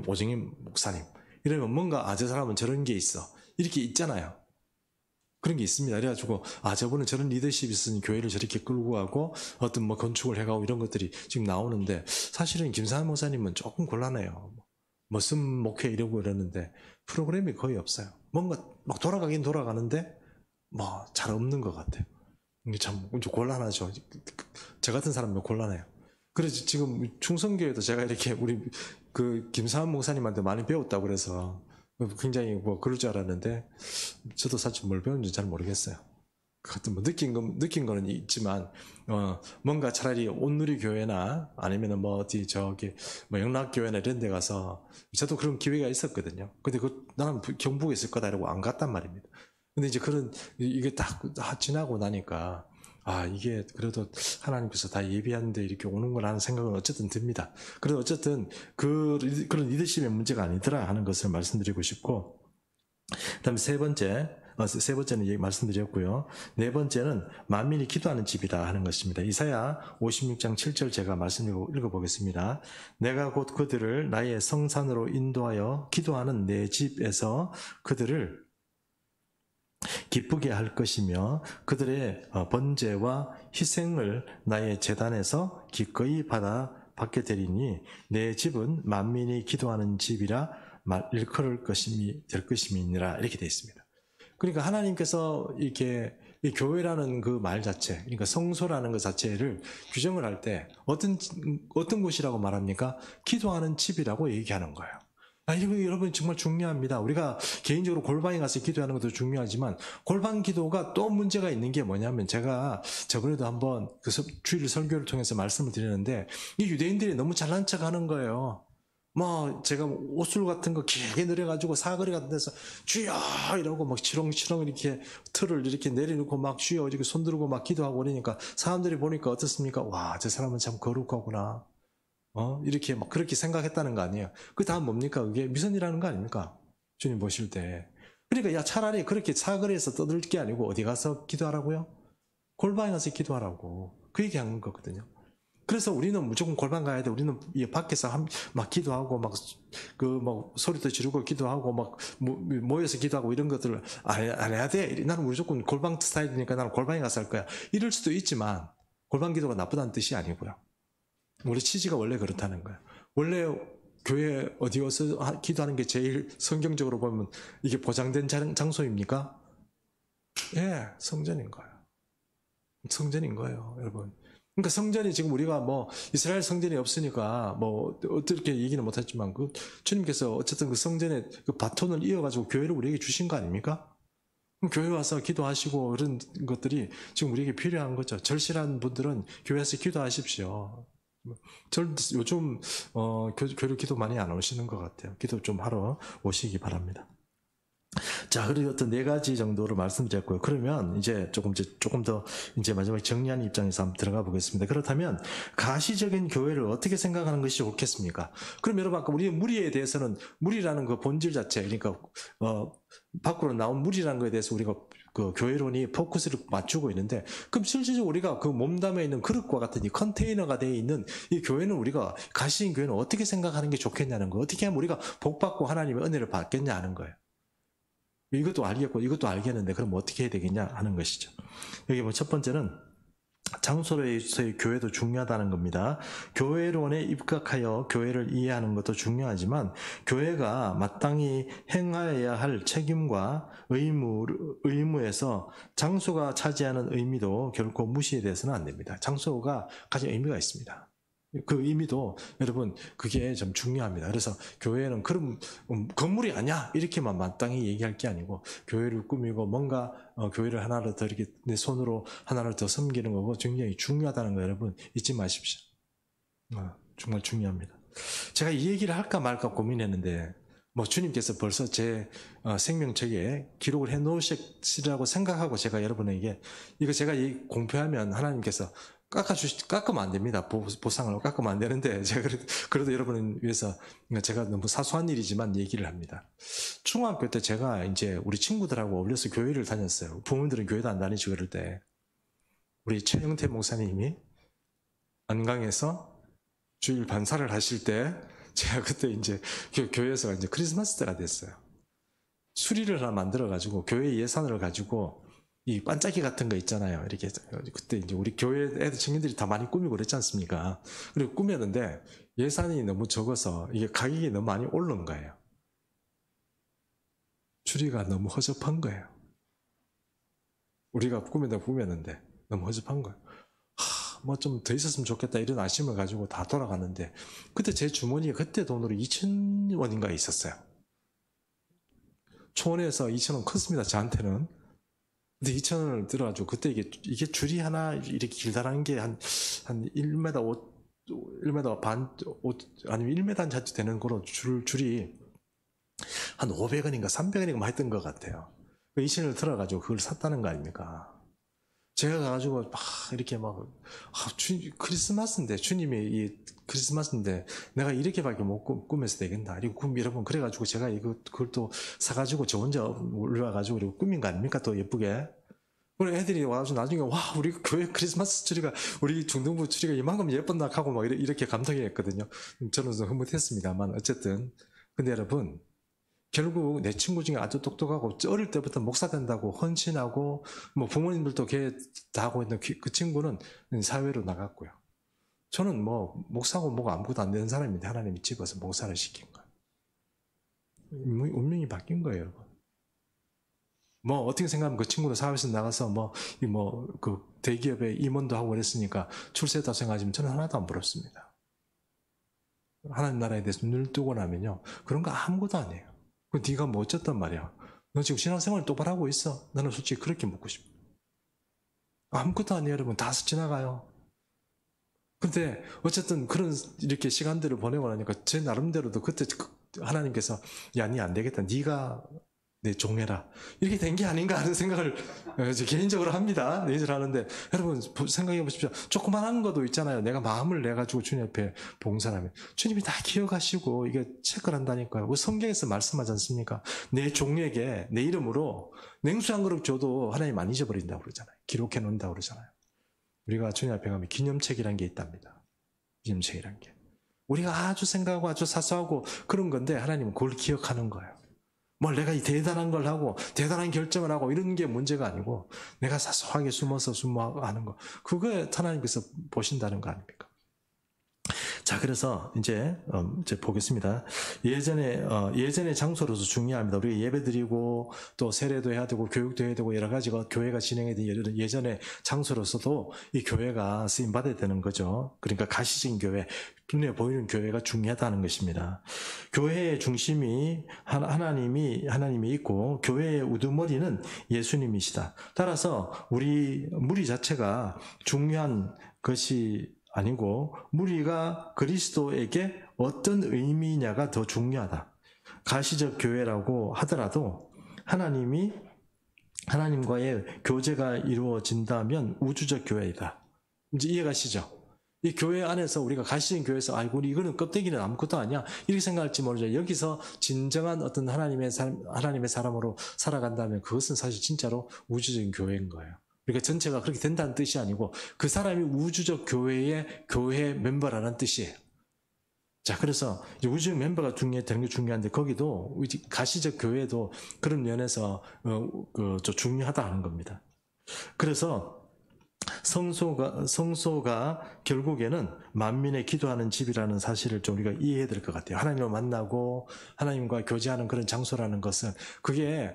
오정임 목사님 이러면 뭔가 저 사람은 저런 게 있어 이렇게 있잖아요. 그런 게 있습니다. 그래가지고 저분은 저런 리더십이 있으니 교회를 저렇게 끌고 가고 어떤 뭐 건축을 해가고 이런 것들이 지금 나오는데, 사실은 김상한 목사님은 조금 곤란해요. 무슨 목회 이러고 이러는데 프로그램이 거의 없어요. 뭔가 막 돌아가긴 돌아가는데 뭐 잘 없는 것 같아요. 이게 참 곤란하죠. 저 같은 사람은 곤란해요. 그래서 지금 충성교회도 제가 이렇게 우리 그 김사한 목사님한테 많이 배웠다고 그래서 굉장히 뭐 그럴 줄 알았는데 저도 사실 뭘 배웠는지 잘 모르겠어요. 같은 뭐 느낀 거는 있지만 뭔가 차라리 온누리 교회나 아니면은 뭐 어디 뭐 영락교회나 이런 데 가서 저도 그런 기회가 있었거든요. 근데 나는 경북에 있을 거다라고 안 갔단 말입니다. 근데 이제 이게 딱 지나고 나니까 이게 그래도 하나님께서 다 예비하는데 이렇게 오는구나 하는 생각은 어쨌든 듭니다. 그래도 어쨌든 그런 리더십의 문제가 아니더라 하는 것을 말씀드리고 싶고, 그다음에 세 번째는 말씀드렸고요. 네 번째는 만민이 기도하는 집이다 하는 것입니다. 이사야 56장 7절 제가 말씀 읽어보겠습니다. 내가 곧 그들을 나의 성산으로 인도하여 기도하는 내 집에서 그들을 기쁘게 할 것이며 그들의 번제와 희생을 나의 제단에서 기꺼이 받게 되리니 내 집은 만민이 기도하는 집이라 일컬을 될 것임이니라. 이렇게 되어 있습니다. 그러니까 하나님께서 이렇게 이 교회라는 그 말 자체, 그러니까 성소라는 것 자체를 규정을 할 때 어떤 곳이라고 말합니까? 기도하는 집이라고 얘기하는 거예요. 이거 여러분 정말 중요합니다. 우리가 개인적으로 골방에 가서 기도하는 것도 중요하지만 골방 기도가 또 문제가 있는 게 뭐냐면, 제가 저번에도 한번 그 주일 설교를 통해서 말씀을 드렸는데 이 유대인들이 너무 잘난 척 하는 거예요. 뭐 제가 옷술 같은 거 길게 내려가지고 사거리 같은 데서 주여 이러고 막 치렁치렁 이렇게 틀을 이렇게 내려놓고 막 주여 이렇게 손 들고 막 기도하고 그러니까 사람들이 보니까 어떻습니까? 와, 저 사람은 참 거룩하구나. 이렇게 막 그렇게 생각했다는 거 아니에요. 그 다음 뭡니까? 그게 미선이라는 거 아닙니까? 주님 보실 때. 그러니까 야 차라리 그렇게 사거리에서 떠들 게 아니고 어디 가서 기도하라고요? 골방에 가서 기도하라고. 그 얘기하는 거거든요. 그래서 우리는 무조건 골방 가야 돼. 우리는 밖에서 막 기도하고 막 소리도 지르고 기도하고 막 모여서 기도하고 이런 것들을 안 해야 돼. 나는 무조건 골방 스타일이니까 나는 골방에 가서 할 거야. 이럴 수도 있지만 골방 기도가 나쁘다는 뜻이 아니고요. 우리 취지가 원래 그렇다는 거예요. 원래 교회 어디 가서 기도하는 게 제일 성경적으로 보면 이게 보장된 장소입니까? 예, 성전인 거예요. 성전인 거예요, 여러분. 그러니까 성전이 지금 우리가 뭐 이스라엘 성전이 없으니까 뭐 어떻게 얘기는 못했지만 그 주님께서 어쨌든 그 성전의 그 바톤을 이어가지고 교회를 우리에게 주신 거 아닙니까? 그럼 교회 와서 기도하시고 그런 것들이 지금 우리에게 필요한 거죠. 절실한 분들은 교회에서 기도하십시오. 요즘 교회 기도 많이 안 오시는 것 같아요. 기도 좀 하러 오시기 바랍니다. 자, 그리고 어떤 4가지 정도로 말씀드렸고요. 그러면 이제 조금 더 이제 마지막에 정리하는 입장에서 한번 들어가 보겠습니다. 그렇다면 가시적인 교회를 어떻게 생각하는 것이 좋겠습니까? 그럼 여러분 아까 우리 무리에 대해서는 무리라는 그 본질 자체, 그러니까 밖으로 나온 무리라는 것에 대해서 우리가 그 교회론이 포커스를 맞추고 있는데, 그럼 실질적으로 우리가 그 몸담에 있는 그릇과 같은 이 컨테이너가 되어 있는 이 교회는 우리가 가시인 교회는 어떻게 생각하는 게 좋겠냐는 거, 어떻게 하면 우리가 복받고 하나님의 은혜를 받겠냐 하는 거예요. 이것도 알겠고 이것도 알겠는데 그럼 어떻게 해야 되겠냐 하는 것이죠. 여기 뭐 첫 번째는 장소로서의 교회도 중요하다는 겁니다. 교회론에 입각하여 교회를 이해하는 것도 중요하지만 교회가 마땅히 행하여야 할 책임과 의무에서 장소가 차지하는 의미도 결코 무시돼서는 안 됩니다. 장소가 가진 의미가 있습니다. 그 의미도 여러분 그게 좀 중요합니다. 그래서 교회는 그럼 건물이 아니야 이렇게만 마땅히 얘기할 게 아니고 교회를 꾸미고 뭔가 교회를 하나를 더 이렇게 내 손으로 하나를 더 섬기는 거고 굉장히 중요하다는 거 여러분 잊지 마십시오. 정말 중요합니다. 제가 이 얘기를 할까 말까 고민했는데 뭐 주님께서 벌써 제 생명책에 기록을 해 놓으시라고 생각하고 제가 여러분에게 이거 제가 공표하면 하나님께서 깎으면 안 됩니다. 보상을 깎으면 안 되는데, 제가 그래도 여러분을 위해서 제가 너무 사소한 일이지만 얘기를 합니다. 중학교 때 제가 이제 우리 친구들하고 어울려서 교회를 다녔어요. 부모님들은 교회도 안 다니시고 그럴 때, 우리 최영태 목사님이 안강에서 주일 반사를 하실 때, 제가 그때 이제 교회에서 이제 크리스마스 때가 됐어요. 수리를 하나 만들어가지고, 교회 예산을 가지고, 이 반짝이 같은 거 있잖아요. 이렇게 그때 이제 우리 교회 애들 청년들이 다 많이 꾸미고 그랬지 않습니까? 그리고 꾸몄는데 예산이 너무 적어서 이게 가격이 너무 많이 오른 거예요. 추리가 너무 허접한 거예요. 우리가 꾸몄는데 너무 허접한 거예요. 뭐 좀 더 있었으면 좋겠다 이런 아쉬움을 가지고 다 돌아갔는데 그때 제 주머니에 그때 돈으로 2,000원인가 있었어요. 초원에서 2,000원 컸습니다. 저한테는. 근데 2,000원을 들어가지고 그때 이게 줄이 하나 이렇게 길다라는 게 한 1m 1m 반 아니면 1m 자주 되는 그런 줄이 한 500원인가 300원인가 막 했던 것 같아요. 2,000원을 들어가지고 그걸 샀다는 거 아닙니까? 제가 가가지고 막 이렇게 크리스마스인데 주님이 크리스마스인데 내가 이렇게밖에 못 꾸며서 되겠나? 그리고 여러분 그래가지고 제가 그걸 또 사가지고 저 혼자 올라와가지고 그리고 꾸민 거 아닙니까? 또 예쁘게. 그리고 애들이 와가지고 나중에 와 우리 교회 크리스마스 트리가 우리 중등부 트리가 이만큼 예쁜다 하고 막 이렇게 감동했거든요. 저는 좀 흐뭇했습니다만 어쨌든 근데 여러분. 결국 내 친구 중에 아주 똑똑하고 어릴 때부터 목사 된다고 헌신하고 뭐 부모님들도 걔 다 하고 있는 그 친구는 사회로 나갔고요. 저는 뭐 목사고 뭐가 아무것도 안 되는 사람인데 하나님이 집어서 목사를 시킨 거예요. 운명이 바뀐 거예요, 여러분. 뭐 어떻게 생각하면 그 친구는 사회에서 나가서 그 대기업에 임원도 하고 그랬으니까 출세했다고 생각하지만 저는 하나도 안 부럽습니다. 하나님 나라에 대해서 눈을 뜨고 나면요 그런 거 아무것도 아니에요. 네가 뭐 어쨌단 말이야. 너 지금 신앙생활 똑바로 하고 있어. 나는 솔직히 그렇게 묻고 싶어. 아무것도 아니에요, 여러분. 다 지나가요. 근데 어쨌든 그런 이렇게 시간들을 보내고 나니까 제 나름대로도 그때 하나님께서 야, 니 안 되겠다. 네가 내 종해라. 이렇게 된 게 아닌가 하는 생각을 개인적으로 합니다. 내일 하는데 여러분 생각해 보십시오. 조그만한 것도 있잖아요. 내가 마음을 내가지고 주님 앞에 봉사하면 주님이 다 기억하시고 이게 체크를 한다니까요. 성경에서 말씀하지 않습니까? 내 종에게 내 이름으로 냉수 한 그릇 줘도 하나님 안 잊어버린다고 그러잖아요. 기록해 놓는다고 그러잖아요. 우리가 주님 앞에 가면 기념책이라는 게 있답니다. 기념책이라는 게. 우리가 아주 생각하고 아주 사소하고 그런 건데 하나님은 그걸 기억하는 거예요. 뭘 내가 대단한 걸 하고 대단한 결정을 하고 이런 게 문제가 아니고 내가 사소하게 숨어서 하는 거. 그거에 하나님께서 보신다는 거 아닙니까? 자, 그래서 이제 보겠습니다. 예전의 장소로서 중요합니다. 우리가 예배드리고 또 세례도 해야 되고 교육도 해야 되고 여러 가지가 교회가 진행되는 예전의 장소로서도 이 교회가 쓰임 받아야 되는 거죠. 그러니까 가시적인 교회, 눈에 보이는 교회가 중요하다는 것입니다. 교회의 중심이 하나님이 있고 교회의 우두머리는 예수님이시다. 따라서 우리 무리 자체가 중요한 것이 아니고 무리가 그리스도에게 어떤 의미냐가 더 중요하다. 가시적 교회라고 하더라도 하나님과의 교제가 이루어진다면 우주적 교회이다. 이제 이해가시죠? 이 교회 안에서 우리가 가시적 교회에서 아이고 이거는 껍데기는 아무것도 아니야 이렇게 생각할지 모르죠. 여기서 진정한 어떤 하나님의 사람으로 살아간다면 그것은 사실 진짜로 우주적인 교회인 거예요. 그러니까 전체가 그렇게 된다는 뜻이 아니고 그 사람이 우주적 교회의 교회 멤버라는 뜻이에요. 자, 그래서 우주적 멤버가 되는 게 중요한데 거기도 가시적 교회도 그런 면에서 중요하다는 겁니다. 그래서 성소가 결국에는 만민의 기도하는 집이라는 사실을 좀 우리가 이해해야 될 것 같아요. 하나님을 만나고 하나님과 교제하는 그런 장소라는 것은 그게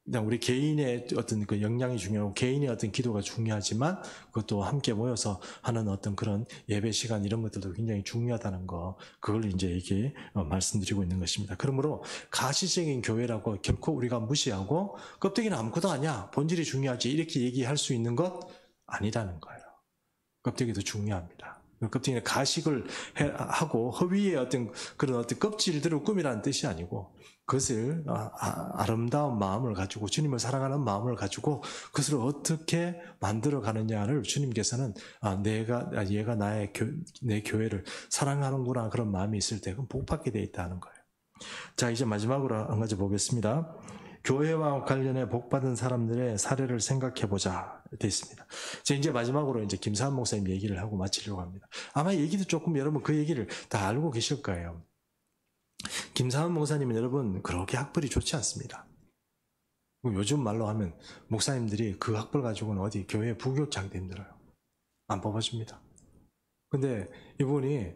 그냥 우리 개인의 어떤 그 역량이 중요하고 개인의 어떤 기도가 중요하지만 그것도 함께 모여서 하는 어떤 그런 예배 시간 이런 것들도 굉장히 중요하다는 거 그걸 이제 이렇게 말씀드리고 있는 것입니다. 그러므로 가시적인 교회라고 결코 우리가 무시하고 껍데기는 아무것도 아니야 본질이 중요하지 이렇게 얘기할 수 있는 것 아니라는 거예요. 껍데기도 중요합니다. 껍데기는 가식을 하고 허위의 어떤 그런 어떤 껍질들을 꾸미라는 뜻이 아니고 그것을 아름다운 마음을 가지고 주님을 사랑하는 마음을 가지고 그것을 어떻게 만들어 가느냐를 주님께서는 얘가 내 교회를 사랑하는구나 그런 마음이 있을 때 그건 복받게 되어 있다는 거예요. 자, 이제 마지막으로 한 가지 보겠습니다. 교회와 관련해 복받은 사람들의 사례를 생각해 보자 되어 있습니다. 이제 마지막으로 이제 김사한 목사님 얘기를 하고 마치려고 합니다. 아마 얘기도 조금 여러분 그 얘기를 다 알고 계실 거예요. 김사한 목사님은 여러분 그렇게 학벌이 좋지 않습니다. 요즘 말로 하면 목사님들이 그 학벌 가지고는 어디 교회 부교육자하기도 힘들어요. 안 뽑아줍니다. 근데 이분이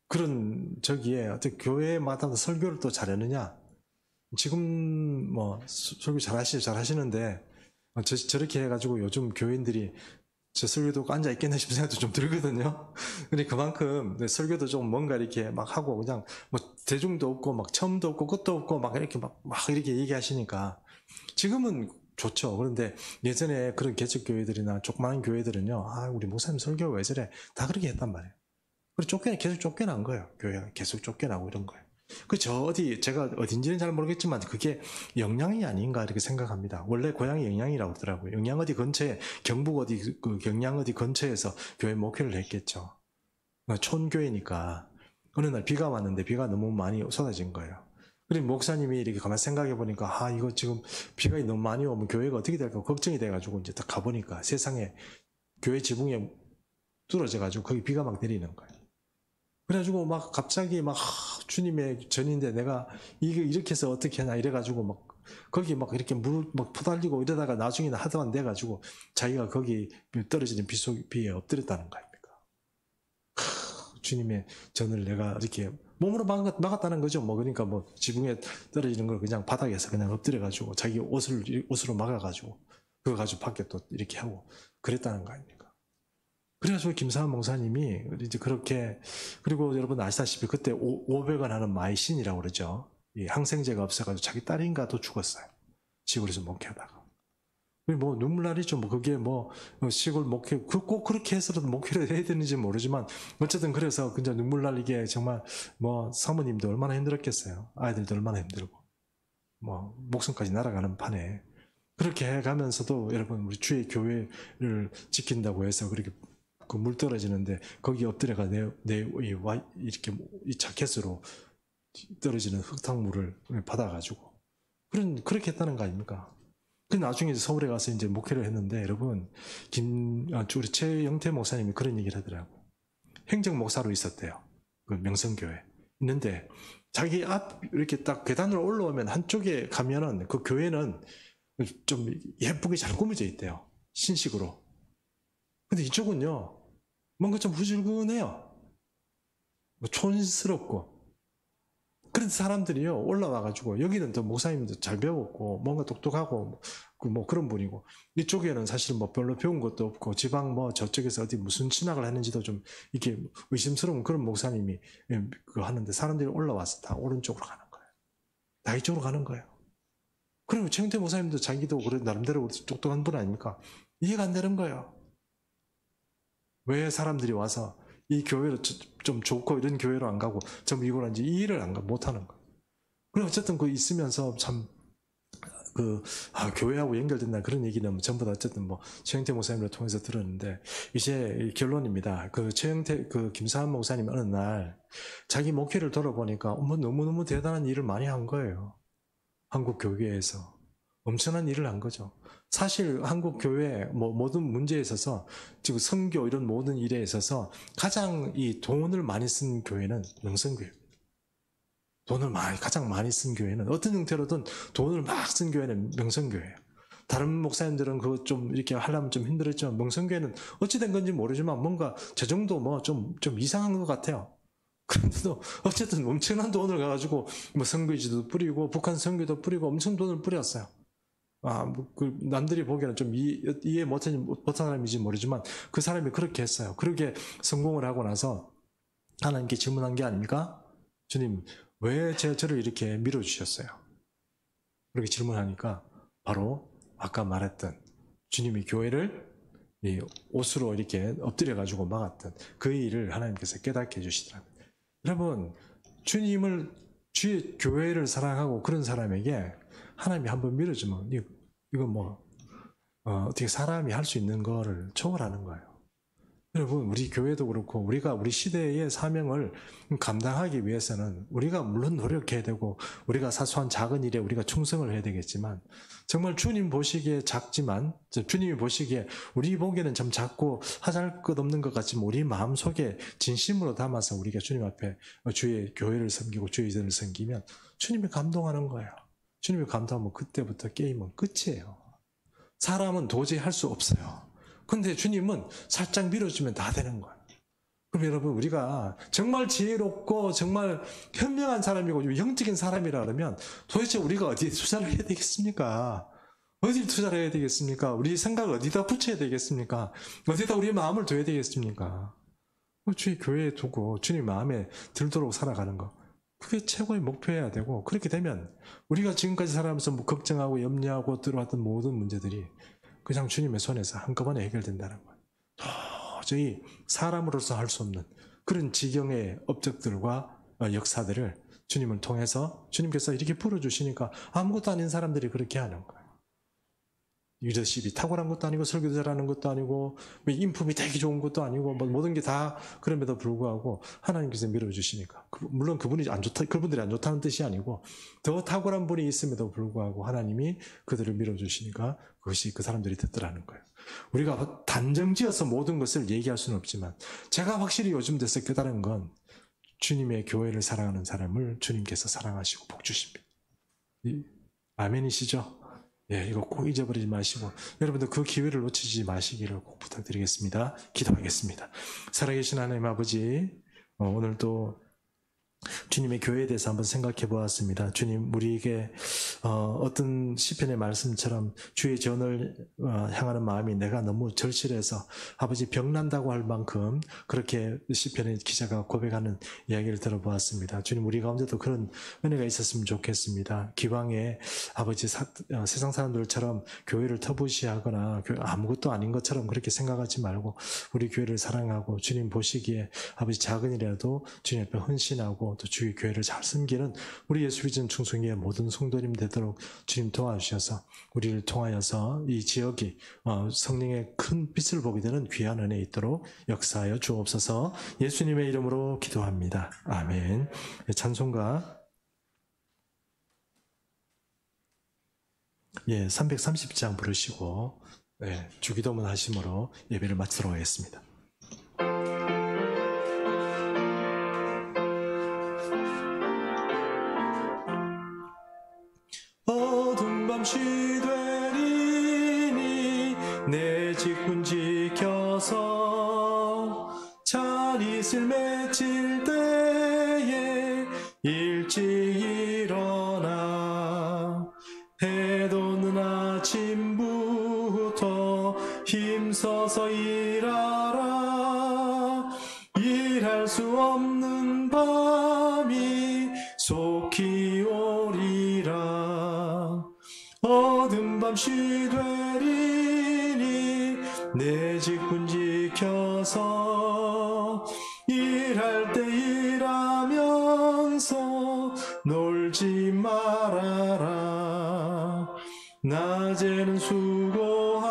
그런 어떤 교회마다 설교를 또 잘하느냐? 지금 설교 잘하시는데 저렇게 해가지고 요즘 교인들이 저 설교 듣고 앉아 있겠나 싶은 생각도 좀 들거든요. 근데 그만큼 설교도 좀 뭔가 이렇게 막 하고 그냥 대중도 없고 막 처음도 없고 끝도 없고 막 이렇게 막 이렇게 얘기하시니까 지금은 좋죠. 그런데 예전에 그런 개척교회들이나 조그마한 교회들은요, 우리 목사님 설교 왜 저래? 다 그렇게 했단 말이에요. 그리고 계속 쫓겨난 거예요. 교회가 계속 쫓겨나고 이런 거예요. 제가 어딘지는 잘 모르겠지만 그게 영양이 아닌가 이렇게 생각합니다. 원래 고향이 영양이라고 그러더라고요. 영양 어디 근처에, 경북 경양 어디 근처에서 교회 목회를 했겠죠. 촌교회니까. 어느 날 비가 왔는데 비가 너무 많이 쏟아진 거예요. 그리고 목사님이 이렇게 가만 생각해 보니까, 이거 지금 비가 너무 많이 오면 교회가 어떻게 될까 걱정이 돼가지고 이제 딱 가보니까 세상에 교회 지붕에 뚫어져가지고 거기 비가 막 내리는 거예요. 그래가지고 갑자기 주님의 전인데 내가 이렇게 해서 어떻게 하나 이래가지고 거기 이렇게 물 퍼달리고 이러다가 나중에는 하다만 돼가지고 자기가 거기 떨어지는 비에 엎드렸다는 거 아닙니까? 주님의 전을 내가 이렇게 몸으로 막았다는 거죠. 그러니까 지붕에 떨어지는 걸 그냥 바닥에서 그냥 엎드려가지고 자기 옷으로 막아가지고 그거 가지고 밖에 또 이렇게 하고 그랬다는 거 아닙니까? 그래가지고 김사한 목사님이 이제 그렇게, 그리고 여러분 아시다시피 그때 500원 하는 마이신이라고 그러죠. 이 항생제가 없어가지고 자기 딸인가도 죽었어요. 시골에서 목회하다가. 뭐 눈물 나리죠. 뭐 그게 뭐 시골 목회 꼭 그렇게 해서라도 목회를 해야 되는지 모르지만 어쨌든 그래서 그냥 눈물 날리게 정말 뭐 사모님도 얼마나 힘들었겠어요. 아이들도 얼마나 힘들고 뭐 목숨까지 날아가는 판에 그렇게 해가면서도 여러분 우리 주의 교회를 지킨다고 해서 그렇게 그 물 떨어지는데 거기 엎드려가 이렇게 이 자켓으로 떨어지는 흙탕물을 받아가지고 그렇게 했다는 거 아닙니까? 그 나중에 서울에 가서 이제 목회를 했는데 여러분 우리 최영태 목사님이 그런 얘기를 하더라고요. 행정 목사로 있었대요. 그 명성교회 있는데 자기 앞 이렇게 딱 계단으로 올라오면 한쪽에 가면은 그 교회는 좀 예쁘게 잘 꾸며져 있대요. 신식으로. 근데 이쪽은요 뭔가 좀 후줄근해요. 촌스럽고. 그런 사람들이요 올라와가지고 여기는 또 목사님도 잘 배웠고 뭔가 똑똑하고 뭐 그런 분이고 이쪽에는 사실 뭐 별로 배운 것도 없고 지방 뭐 저쪽에서 어디 무슨 진학을 했는지도 좀 이렇게 의심스러운 그런 목사님이 하는데 사람들이 올라와서 다 오른쪽으로 가는 거예요. 다 이쪽으로 가는 거예요. 그리고 최영태 목사님도 자기도 그래 나름대로 똑똑한 분 아닙니까? 이해가 안 되는 거예요. 왜 사람들이 와서 이 교회로 좀 좋고 이런 교회로 안 가고 전부 이걸 하는지 이 일을 못 하는 거예요. 그리고 어쨌든 그 있으면서 참 교회하고 연결된다 그런 얘기는 전부 다 어쨌든 뭐 최영태 목사님을 통해서 들었는데 이제 결론입니다. 그 김사한 목사님 어느 날 자기 목회를 돌아보니까 너무너무 대단한 일을 많이 한 거예요. 한국 교회에서 엄청난 일을 한 거죠. 사실 한국 교회 모든 문제에 있어서 지금 선교 이런 모든 일에 있어서 가장 이 돈을 많이 쓴 교회는 명성교회입니다. 가장 많이 쓴 교회는 어떤 형태로든 돈을 막 쓴 교회는 명성교회예요. 다른 목사님들은 그거 좀 이렇게 하려면 좀 힘들었지만 명성교회는 어찌된 건지 모르지만 뭔가 재정도 좀 이상한 것 같아요. 그런데도 어쨌든 엄청난 돈을 가가지고 뭐 선교지도 뿌리고 북한 선교도 뿌리고 엄청 돈을 뿌렸어요. 남들이 보기에는 좀 이해 못한 사람인지 모르지만 그 사람이 그렇게 했어요. 그렇게 성공을 하고 나서 하나님께 질문한 게 아닙니까? 주님, 왜 저를 이렇게 밀어주셨어요? 그렇게 질문하니까 바로 아까 말했던 주님이 교회를 이 옷으로 이렇게 엎드려가지고 막았던 그 일을 하나님께서 깨닫게 해주시더라고요. 여러분, 주의 교회를 사랑하고 그런 사람에게 하나님이 한번 밀어주면 이거 어떻게 사람이 할 수 있는 거를 초월하는 거예요. 여러분 우리 교회도 그렇고 우리 시대의 사명을 감당하기 위해서는 우리가 물론 노력해야 되고 우리가 사소한 작은 일에 우리가 충성을 해야 되겠지만 정말 주님 보시기에 작지만 주님이 보시기에 우리 보기에는 참 작고 하잘 것 없는 것 같지만 우리 마음속에 진심으로 담아서 우리가 주님 앞에 주의 교회를 섬기고 주의 이들을 섬기면 주님이 감동하는 거예요. 주님이 감동하면 그때부터 게임은 끝이에요. 사람은 도저히 할 수 없어요. 근데 주님은 살짝 밀어주면 다 되는 거예요. 그럼 여러분 우리가 정말 지혜롭고 정말 현명한 사람이고 영적인 사람이라 그러면 도대체 우리가 어디에 투자를 해야 되겠습니까? 어디에 투자를 해야 되겠습니까? 우리 생각을 어디다 붙여야 되겠습니까? 어디다 우리 마음을 둬야 되겠습니까? 주의 교회에 두고 주님 마음에 들도록 살아가는 거. 그게 최고의 목표여야 되고 그렇게 되면 우리가 지금까지 살아가면서 걱정하고 염려하고 들어왔던 모든 문제들이 그냥 주님의 손에서 한꺼번에 해결된다는 거예요. 도저히 사람으로서 할 수 없는 그런 지경의 업적들과 역사들을 주님을 통해서 주님께서 이렇게 풀어주시니까 아무것도 아닌 사람들이 그렇게 하는 거예요. 리더십이 탁월한 것도 아니고 설교도 잘하는 것도 아니고 인품이 되게 좋은 것도 아니고 모든 게 다 그럼에도 불구하고 하나님께서 밀어주시니까 물론 그분들이 안 좋다는 뜻이 아니고 더 탁월한 분이 있음에도 불구하고 하나님이 그들을 밀어주시니까 그것이 그 사람들이 됐더라는 거예요. 우리가 단정지어서 모든 것을 얘기할 수는 없지만 제가 확실히 요즘 돼서 깨달은 건 주님의 교회를 사랑하는 사람을 주님께서 사랑하시고 복 주십니다. 아멘이시죠? 예, 이거 꼭 잊어버리지 마시고 여러분들 그 기회를 놓치지 마시기를 꼭 부탁드리겠습니다. 기도하겠습니다. 살아계신 하나님 아버지, 오늘도 주님의 교회에 대해서 한번 생각해 보았습니다. 주님, 우리에게 어떤 시편의 말씀처럼 주의 전을 향하는 마음이 내가 너무 절실해서 아버지 병난다고 할 만큼 그렇게 시편의 기자가 고백하는 이야기를 들어보았습니다. 주님, 우리 가운데도 그런 은혜가 있었으면 좋겠습니다. 기왕에 아버지 세상 사람들처럼 교회를 터부시하거나 아무것도 아닌 것처럼 그렇게 생각하지 말고 우리 교회를 사랑하고 주님 보시기에 아버지 작은 일이라도 주님 앞에 헌신하고 또 주의 교회를 잘 섬기는 우리 예수 믿는 충성의 모든 성도님 되도록 주님 도와주셔서 우리를 통하여서 이 지역이 성령의 큰 빛을 보게 되는 귀한 은혜 있도록 역사하여 주옵소서. 예수님의 이름으로 기도합니다. 아멘. 찬송가 330장 부르시고 주기도문 하심으로 예배를 마치도록 하겠습니다. 어두운 밤시 되리니 내 직분 지켜서 잘 이슬 맺힐 때에 일찍 일어나 해 돋는 아침부터 힘써서 일하라. 일할 수 없는 밤이 속히 오리라. 어두운 밤시 되리니 내 직분 지켜서 일할 때 일하면서 놀지 말아라. 낮에는 수고하나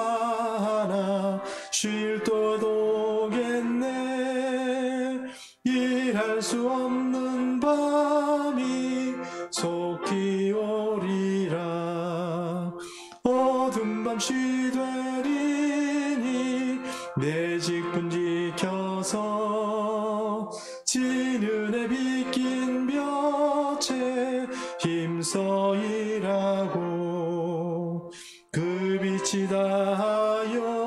쉴 도도 오겠네. 일할 수 없는 밤이 속히 오리라. 어두운 밤시 되리니 내 직분 지켜서 지는 해 빗긴 볕에 힘써 일하고 그 빛이 닿아여서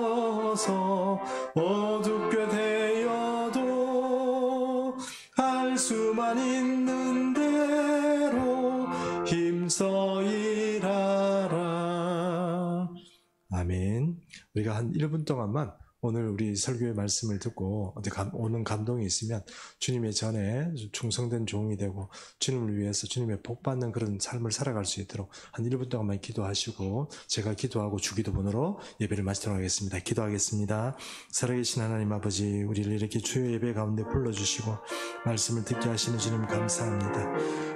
어둡게 되어도 할 수만 있는 대로 힘써 일하라. 아멘. 우리가 한 1분 동안만 오늘 우리 설교의 말씀을 듣고 오는 감동이 있으면 주님의 전에 충성된 종이 되고 주님을 위해서 주님의 복받는 그런 삶을 살아갈 수 있도록 한 1분 동안만 기도하시고 제가 기도하고 주기도문으로 예배를 마치도록 하겠습니다. 기도하겠습니다. 살아계신 하나님 아버지, 우리를 이렇게 주의 예배 가운데 불러주시고 말씀을 듣게 하시는 주님 감사합니다.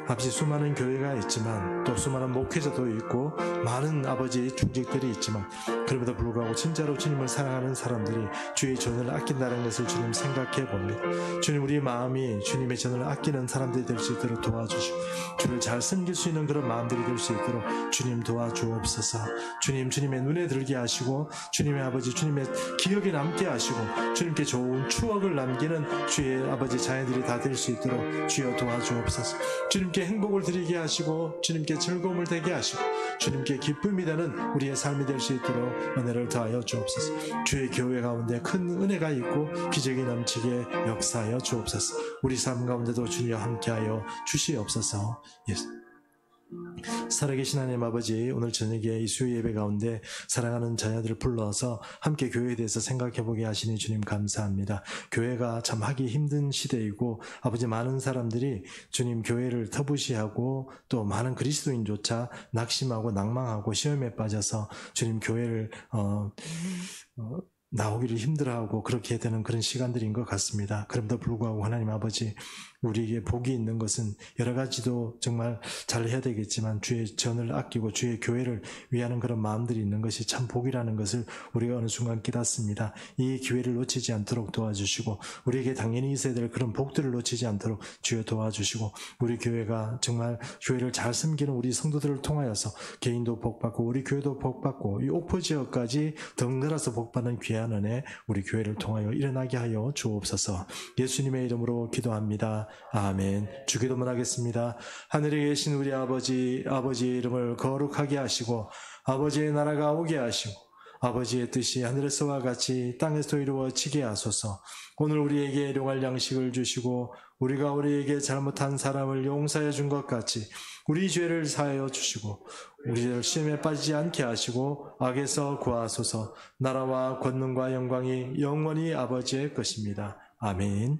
아버지, 수많은 교회가 있지만 또 수많은 목회자도 있고 많은 아버지 중직들이 있지만 그럼에도 불구하고 진짜로 주님을 사랑하는 사람들이 주의 전을 아낀다는 것을 주님 생각해 봅니다. 주님, 우리 마음이 주님의 전을 아끼는 사람들이 될 수 있도록 도와주시고 주를 잘 섬길 수 있는 그런 마음들이 될 수 있도록 주님 도와주옵소서. 주님, 주님의 눈에 들게 하시고 주님의 아버지, 주님의 기억에 남게 하시고 주님께 좋은 추억을 남기는 주의 아버지 자녀들이 다 될 수 있도록 주여 도와주옵소서. 주님께 행복을 드리게 하시고 주님께 즐거움을 되게 하시고 주님께 기쁨이 되는 우리의 삶이 될 수 있도록 은혜를 더하여 주옵소서. 주의 교회 가운데 큰 은혜가 있고 기적이 넘치게 역사하여 주옵소서. 우리 삶 가운데도 주님과 함께하여 주시옵소서. 살아계신 하나님 아버지, 오늘 저녁에 이 수요 예배 가운데 사랑하는 자녀들을 불러서 함께 교회에 대해서 생각해보게 하시니 주님 감사합니다. 교회가 참 하기 힘든 시대이고 아버지, 많은 사람들이 주님 교회를 터부시하고 또 많은 그리스도인조차 낙심하고 낭망하고 시험에 빠져서 주님 교회를 나오기를 힘들어하고 그렇게 되는 그런 시간들인 것 같습니다. 그럼에도 불구하고 하나님 아버지, 우리에게 복이 있는 것은 여러 가지도 정말 잘 해야 되겠지만 주의 전을 아끼고 주의 교회를 위하는 그런 마음들이 있는 것이 참 복이라는 것을 우리가 어느 순간 깨닫습니다. 이 기회를 놓치지 않도록 도와주시고 우리에게 당연히 있어야 될 그런 복들을 놓치지 않도록 주여 도와주시고 우리 교회가 정말 교회를 잘 섬기는 우리 성도들을 통하여서 개인도 복받고 우리 교회도 복받고 이 옥포 지역까지 덩달아서 복받는 귀한 은혜 우리 교회를 통하여 일어나게 하여 주옵소서. 예수님의 이름으로 기도합니다. 아멘. 주기도문 하겠습니다. 하늘에 계신 우리 아버지의 이름을 거룩하게 하시고 아버지의 나라가 오게 하시고 아버지의 뜻이 하늘에서와 같이 땅에서 이루어지게 하소서. 오늘 우리에게 일용할 양식을 주시고 우리가 우리에게 잘못한 사람을 용서해 준 것 같이 우리 죄를 사하여 주시고 우리를 시험에 빠지지 않게 하시고 악에서 구하소서. 나라와 권능과 영광이 영원히 아버지의 것입니다. 아멘.